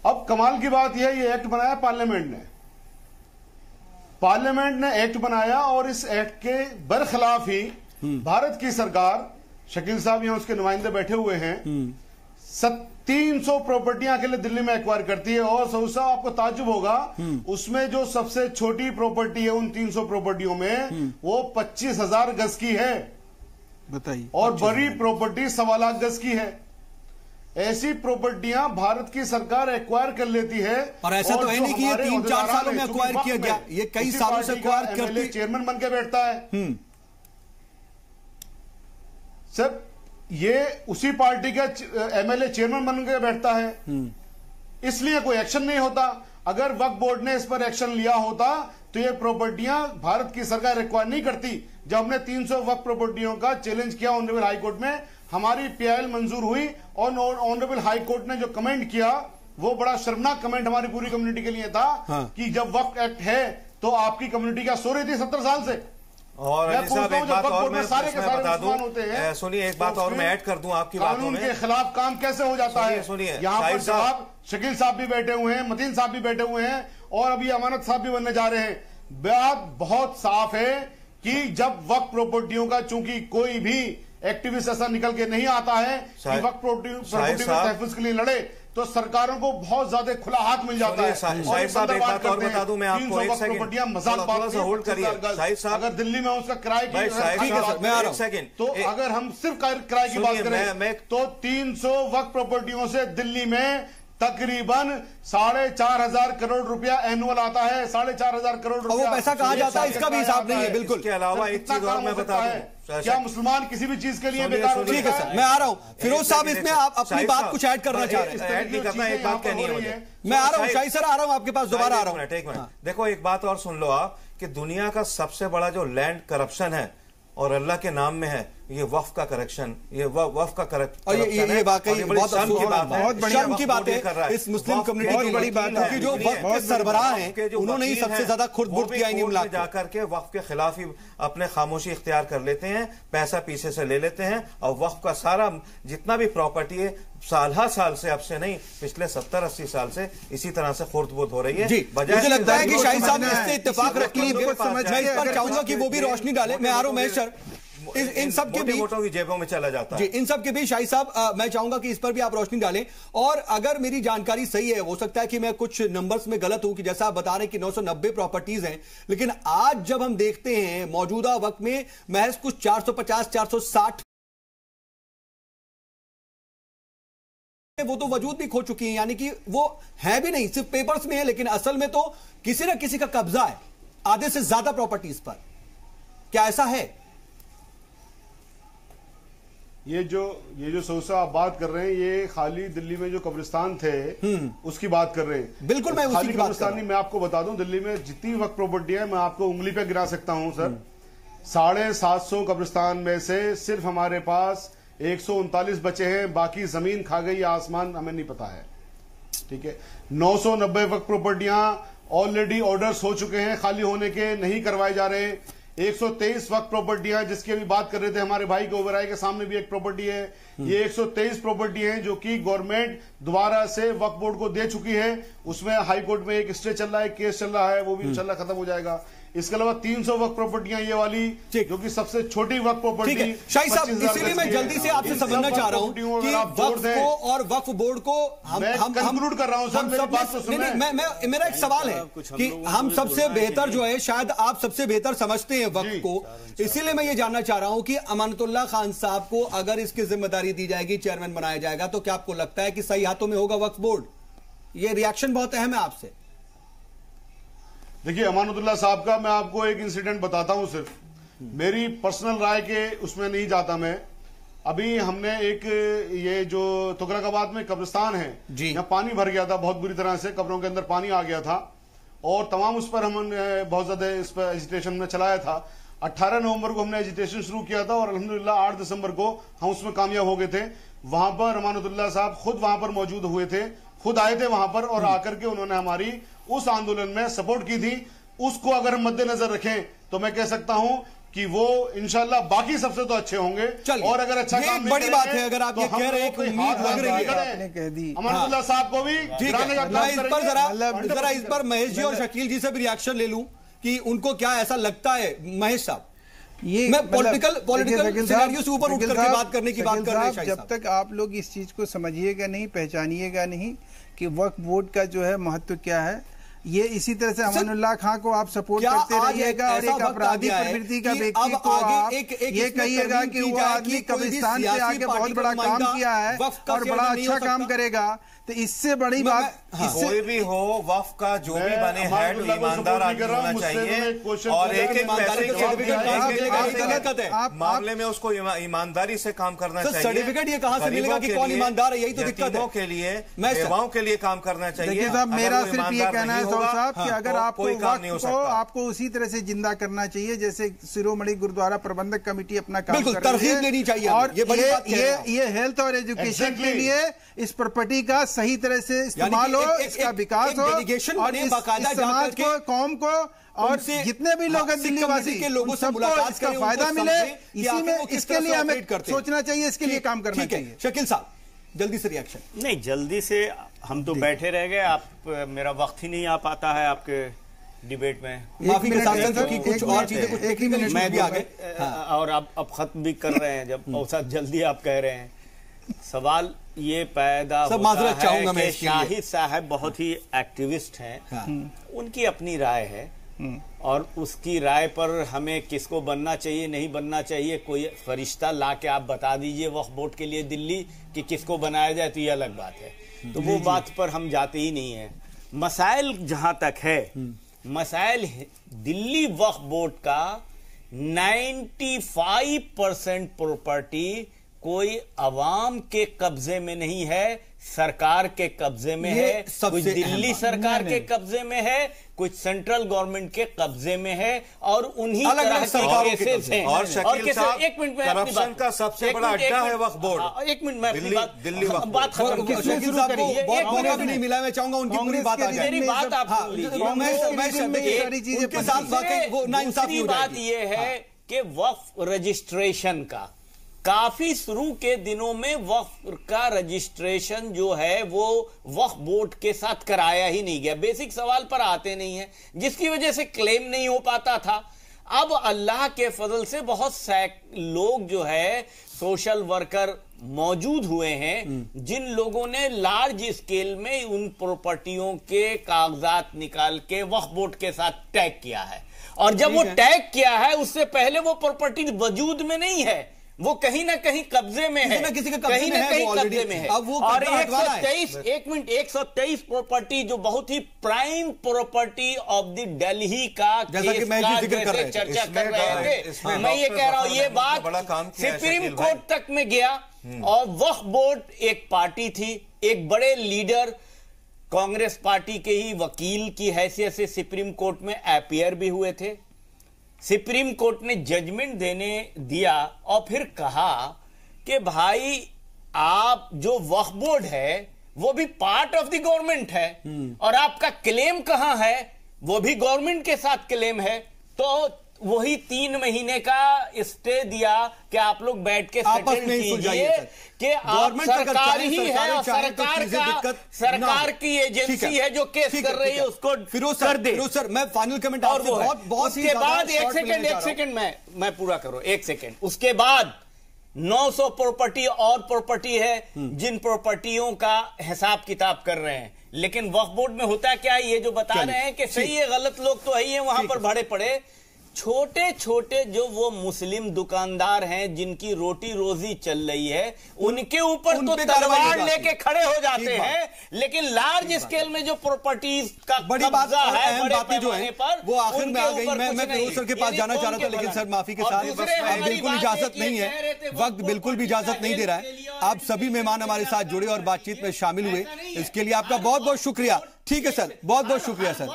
अब कमाल की बात यह है, ये एक्ट बनाया पार्लियामेंट ने एक्ट बनाया और इस एक्ट के बरखिलाफ ही भारत की सरकार, शकील साहब यहां उसके नुमाइंदे बैठे हुए हैं, 300 प्रॉपर्टियां अकेले दिल्ली में एक्वायर करती है। और सऊद साहब आपको ताज्जुब होगा, उसमें जो सबसे छोटी प्रॉपर्टी है उन 300 प्रॉपर्टियों में वो 25,000 गज की है, बताइए, और बड़ी प्रॉपर्टी 1.25 लाख गज की है। ऐसी प्रॉपर्टियां भारत की सरकार एक्वायर कर लेती है। और ऐसा तो है नहीं कि ये 3-4 सालों में एक्वायर किया गया, ये कई सालों से एक्वायर करती। चेयरमैन बन के बैठता है सर, ये उसी पार्टी का एमएलए चेयरमैन बन के बैठता है, इसलिए कोई एक्शन नहीं होता। अगर वक्फ बोर्ड ने इस पर एक्शन लिया होता तो ये प्रॉपर्टियां भारत की सरकार एक्वायर नहीं करती। जब हमने 300 वक्फ प्रॉपर्टियों का चैलेंज किया ऑनरेबल हाई कोर्ट में, हमारी पीआईएल मंजूर हुई और ऑनरेबल हाई कोर्ट ने जो कमेंट किया वो बड़ा शर्मनाक कमेंट हमारी पूरी कम्युनिटी के लिए था। कि जब वक्फ एक्ट है तो आपकी कम्युनिटी क्या सो रही थी 70 साल से? और अली साहब एक बात और मैं बता दूं, सुनिए एक बात और मैं ऐड कर दूं आपकी बातों में। कानून के खिलाफ काम कैसे हो जाता है? सुनिए, यहाँ पर साहब शकील साहब भी बैठे हुए हैं, मतीन साहब भी बैठे हुए हैं और अभी अमानत साहब भी बनने जा रहे हैं। बात बहुत साफ है कि जब वक्फ प्रॉपर्टियों का चूंकि कोई भी एक्टिविस्ट ऐसा निकल के नहीं आता है कि वक्फ प्रॉपर्टी के तहफ़्फ़ुज़ के लिए लड़े, तो सरकारों को बहुत ज्यादा खुला हाथ मिल जाता है। शाहिद साहब एक बात और बता दूं मैं आपको, एक सेकंड मजाक थोड़ा सा होल्ड करिए। शाहिद साहब अगर दिल्ली में उसका किराए की मैं आ रहा हूं, तो अगर हम सिर्फ किराए की बात करें तो 300 वक्फ प्रॉपर्टियों से दिल्ली में तकरीबन 4,500 करोड़ रुपया एनुअल आता है। 4,500 करोड़ रुपया वो पैसा कहा जाता है, इसका भी हिसाब नहीं है। बिल्कुल। इसके अलावा एक चीज और मैं बता दूं, क्या मुसलमान किसी भी चीज के लिए बेकार? ठीक है सर, मैं आ रहा हूं। फिरोज साहब इसमें आप अपनी बात कुछ ऐड करना चाह रहे हैं? ऐड नहीं करना, एक बात कहनी है मुझे। मैं आ रहा हूं शाही सर, आ रहा हूं आपके पास, दोबारा आ रहा हूं। एक मिनट देखो, एक बात और सुन लो आप कि दुनिया का सबसे बड़ा जो लैंड करप्शन है और अल्लाह के नाम में है, ये वक्फ का करेक्शन, ये वक्फ का करप्शन। और ये वाकई बहुत शर्म की बात है इस मुस्लिम कम्युनिटी की, बड़ी बात है कि जो वक्फ के सरबराह हैं उन्होंने ही सबसे ज्यादा खुर्द किया इन इमलाक जाकर के वक्फ के खिलाफ ही अपने खामोशी इख्तियार कर लेते हैं, पैसा पीछे से ले लेते हैं और वक्फ का सारा जितना भी प्रॉपर्टी है साल से, अब से नहीं पिछले 70-80 साल से इसी तरह से खुर्द-बुर्द हो रही है। मुझे लगता है कि शाही साहब ने इससे इत्तेफाक रख ली। मैं इस पर चाहूंगा कि वो भी रोशनी डाले। मैं आ रहा हूं महेश सर, इन सब के बीच वोटों की जेबों में चला जाता है। इन सब के बीच शाही साहब मैं चाहूंगा कि इस पर भी आप रोशनी डालें। और अगर मेरी जानकारी सही है, हो सकता है कि मैं कुछ नंबर्स में गलत हूं, कि जैसा आप बता रहे हैं कि 990 प्रॉपर्टीज हैं, लेकिन आज जब हम देखते हैं मौजूदा वक्त में महज कुछ 450-460 वो तो वजूद भी खो चुकी हैं, यानी कि वो है भी नहीं, सिर्फ पेपर्स में है, लेकिन असल में तो किसी न किसी का कब्जा है आधे से ज्यादा प्रॉपर्टीज पर। क्या ऐसा है? ये जो सोसा आप बात कर रहे हैं, ये खाली दिल्ली में जो कब्रिस्तान थे उसकी बात कर रहे हैं। बिल्कुल, मैं उसी की बात कर रहा हूं। मैं आपको बता दूं, दिल्ली में जितनी वक्त प्रॉपर्टी है मैं आपको उंगली पे गिरा सकता हूं सर। 750 कब्रिस्तान में से सिर्फ हमारे पास 139 बचे हैं, बाकी जमीन खा गई, आसमान हमें नहीं पता है। ठीक है, 990 वक्त प्रॉपर्टियां ऑलरेडी ऑर्डर्स हो चुके हैं, खाली होने के, नहीं करवाए जा रहे। 123 वक्त प्रॉपर्टियां जिसकी अभी बात कर रहे थे हमारे भाई के ओबराय के सामने भी एक प्रॉपर्टी है। ये 123 प्रॉपर्टी हैं जो कि गवर्नमेंट दोबारा से वक्फ बोर्ड को दे चुकी है। उसमें हाई कोर्ट में एक स्टे चल रहा है, केस चल रहा है, वो भी इंशाल्लाह खत्म हो जाएगा। इसके अलावा 300 वक्त प्रॉपर्टियां ये वाली जो कि सबसे छोटी वक्त प्रॉपर्टी। शाही साहब, इसीलिए मैं जल्दी से आपसे समझना चाह रहा हूं कि वक्फ को और वक्फ बोर्ड को हम कंक्लूड कर रहा हूं सर, मेरी बात तो सुनिए। मेरा एक सवाल है कि हम सबसे बेहतर जो है, शायद आप सबसे बेहतर समझते हैं वक्फ को, इसीलिए मैं ये जानना चाह रहा हूं कि अमानतुल्लाह खान साहब को अगर इसकी जिम्मेदारी दी जाएगी, चेयरमैन बनाया जाएगा, तो क्या आपको लगता है कि सही हाथों में होगा वक्फ बोर्ड? ये रिएक्शन बहुत अहम है आपसे। देखिए, अमानतुल्लाह साहब का मैं आपको एक इंसिडेंट बताता हूं, सिर्फ मेरी पर्सनल राय के उसमें नहीं जाता मैं। अभी हमने एक ये जो तुगलकाबाद में कब्रिस्तान है, यहाँ पानी भर गया था बहुत बुरी तरह से, कब्रों के अंदर पानी आ गया था और तमाम उस पर हमने बहुत ज्यादा इस पर एजिटेशन में चलाया था। 18 नवंबर को हमने एजिटेशन शुरू किया था और अल्हम्दुलिल्लाह 8 दिसंबर को हम उसमें कामयाब हो गए थे। वहां पर अमानतुल्लाह साहब खुद वहां पर मौजूद हुए थे, खुद आए थे वहां पर और आकर के उन्होंने हमारी उस आंदोलन में सपोर्ट की थी। उसको अगर हम मद्देनजर रखें तो मैं कह सकता हूं कि वो इंशाल्लाह बाकी सबसे तो अच्छे होंगे। और अगर अच्छा काम नहीं बड़ी बात है, अगर आप ये कह रहे हैं कि उम्मीद लग रही है, आपने कह दी अमानतुल्लाह साहब को भी जरा इस पर महेश जी और शकील जी से भी रिएक्शन ले लूं कि उनको क्या ऐसा लगता है। महेश साहब, ये मैं पॉलिटिकल सिनेरियो से ऊपर उठ करके बात करने की बात कर रहे हैं। जब तक आप लोग इस चीज को समझिएगा नहीं, पहचानिएगा नहीं कि वक्फ बोर्ड का जो है महत्व क्या है, ये इसी तरह से अमानुल्लाह खां को आप सपोर्ट करते रहिएगा और एक अपराधी प्रवृत्ति का व्यक्ति को आप ये कहिएगा कि वो आदमी कब्रिस्तान से आके बहुत बड़ा काम किया है और बड़ा अच्छा काम करेगा, तो इससे बड़ी बात कोई भी हो वक्फ का जो भी बने हेड ईमानदार आदमी होना चाहिए और एक पैसे मामले में उसको ईमानदारी से काम करना चाहिए। सर्टिफिकेट ये कहां से मिलेगा कि कौन ईमानदार है? यही तो दिक्कत है। के लिए सेवाओं के लिए काम करना चाहिए। देखिए साहब, मेरा सिर्फ ये कहना है साहब कि अगर आपको उसी तरह से जिंदा करना चाहिए जैसे शिरोमणि गुरुद्वारा प्रबंधक कमेटी अपना काम कर रही है, तरहीब देनी चाहिए। और ये हेल्थ और एजुकेशन के लिए इस प्रॉपर्टी का सही तरह से इस्तेमाल हो, इसका विकास हो और इस समाज को, कौम को और जितने भी लोग हैं दिल्ली वासी के लोगों सबको इसका फायदा मिले, इसी में इसके लिए हमें सोचना चाहिए, इसके लिए काम करना चाहिए। शकील साहब जल्दी से रिएक्शन। नहीं, जल्दी से हम तो बैठे रह गए, आप मेरा वक्त ही नहीं आ पाता है आपके डिबेट में। माफी के साथ कुछ और चीजें एक ही मिनट में भी आ गए और अब खत्म भी कर रहे हैं, जब बहुत जल्दी आप कह रहे हैं। सवाल ये पैदा होता है कि शाहिद साहब बहुत ही एक्टिविस्ट हैं, उनकी अपनी राय है और उसकी राय पर हमें किसको बनना चाहिए नहीं बनना चाहिए, कोई फरिश्ता ला के आप बता दीजिए वक्फ बोर्ड के लिए दिल्ली कि किसको बनाया जाए, तो ये अलग बात है। तो वो बात पर हम जाते ही नहीं है। मसाइल जहां तक है, मसाइल दिल्ली वक्फ बोर्ड का 95% प्रॉपर्टी कोई अवाम के कब्जे में नहीं है, सरकार के कब्जे में है, कुछ दिल्ली सरकार के कब्जे में है, कुछ सेंट्रल गवर्नमेंट के कब्जे में है और उन्हीं तरह के केसेस हैं। और शकील साहब, एक मिनट में करप्शन का सबसे बड़ा अड्डा है वक्फ बोर्ड। एक मिनट में दिल्ली वक्फ बात खत्म करिए, बहुत मौका भी नहीं मिला, मैं चाहूंगा उनकी पूरी बात आ जाए। मेरी बात आप दूसरी बात यह है कि वक्फ रजिस्ट्रेशन का काफी शुरू के दिनों में वक्फ का रजिस्ट्रेशन जो है वो वक्फ बोर्ड के साथ कराया ही नहीं गया, बेसिक सवाल पर आते नहीं है, जिसकी वजह से क्लेम नहीं हो पाता था। अब अल्लाह के फजल से बहुत लोग जो है सोशल वर्कर मौजूद हुए हैं, जिन लोगों ने लार्ज स्केल में उन प्रॉपर्टियों के कागजात निकाल के वक्फ बोर्ड के साथ टैग किया है। और जब वो टैग किया है उससे पहले वो प्रॉपर्टी वजूद में नहीं है, वो कहीं ना कहीं कब्जे में है, किसी के कहीं ना कहीं कब्जे में है। और 123 प्रॉपर्टी जो बहुत ही prime property of the Delhi का चर्चा कर रहे थे, मैं ये कह रहा हूं ये बात सुप्रीम कोर्ट तक में गया और वक्फ बोर्ड एक पार्टी थी, एक बड़े लीडर कांग्रेस पार्टी के ही वकील की हैसियत से सुप्रीम कोर्ट में अपीयर भी हुए थे। सुप्रीम कोर्ट ने जजमेंट दिया और फिर कहा कि भाई आप जो वक्फ बोर्ड है वो भी पार्ट ऑफ द गवर्नमेंट है और आपका क्लेम कहां है, वो भी गवर्नमेंट के साथ क्लेम है। तो वही 3 महीने का स्टे दिया कि आप लोग बैठ के सेटल कीजिए कि आप सरकार ही है और सरकार की एजेंसी है जो केस कर रही है उसको कर दे। सर मैं फाइनल कमेंट और उसके बाद एक सेकंड मैं पूरा करूं, 1 सेकंड। उसके बाद 900 प्रॉपर्टी और प्रॉपर्टी है जिन प्रॉपर्टियों का हिसाब किताब कर रहे हैं, लेकिन वक्फ बोर्ड में होता क्या है ये जो बता रहे हैं कि सही है, गलत लोग तो है ही है वहां पर भरे पड़े। छोटे छोटे जो वो मुस्लिम दुकानदार हैं जिनकी रोटी रोजी चल रही है उनके ऊपर तो तलवार लेके खड़े हो जाते हैं, लेकिन लार्ज स्केल में जो प्रॉपर्टीज का कब्जा है बड़े पैमाने पर वो आखिर में आ गई। मैं फिरोज सर के पास जाना चाह रहा था, लेकिन सर माफी के साथ बिल्कुल इजाजत नहीं है, वक्त बिल्कुल भी इजाजत नहीं दे रहा है। आप सभी मेहमान हमारे साथ जुड़े और बातचीत में शामिल हुए, इसके लिए आपका बहुत बहुत शुक्रिया। ठीक है सर, बहुत बहुत शुक्रिया सर।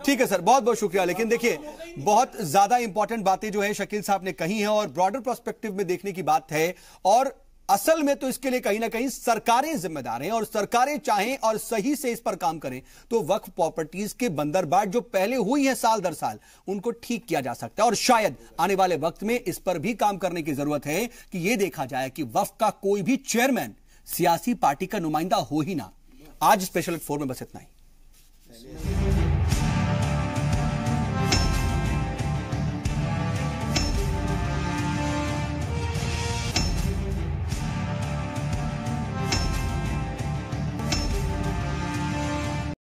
ठीक है सर, बहुत बहुत शुक्रिया। लेकिन देखिए बहुत ज्यादा इंपॉर्टेंट बातें जो है शकील साहब ने कही हैं और ब्रॉडर पर्सपेक्टिव में देखने की बात है, और असल में तो इसके लिए कहीं ना कहीं सरकारें जिम्मेदार हैं और सरकारें चाहें और सही से इस पर काम करें तो वक्फ प्रॉपर्टीज के बंदरबाट जो पहले हुई है साल दर साल उनको ठीक किया जा सकता है। और शायद आने वाले वक्त में इस पर भी काम करने की जरूरत है कि यह देखा जाए कि वक्फ का कोई भी चेयरमैन सियासी पार्टी का नुमाइंदा हो ही ना। आज स्पेशल 4 में बस इतना ही।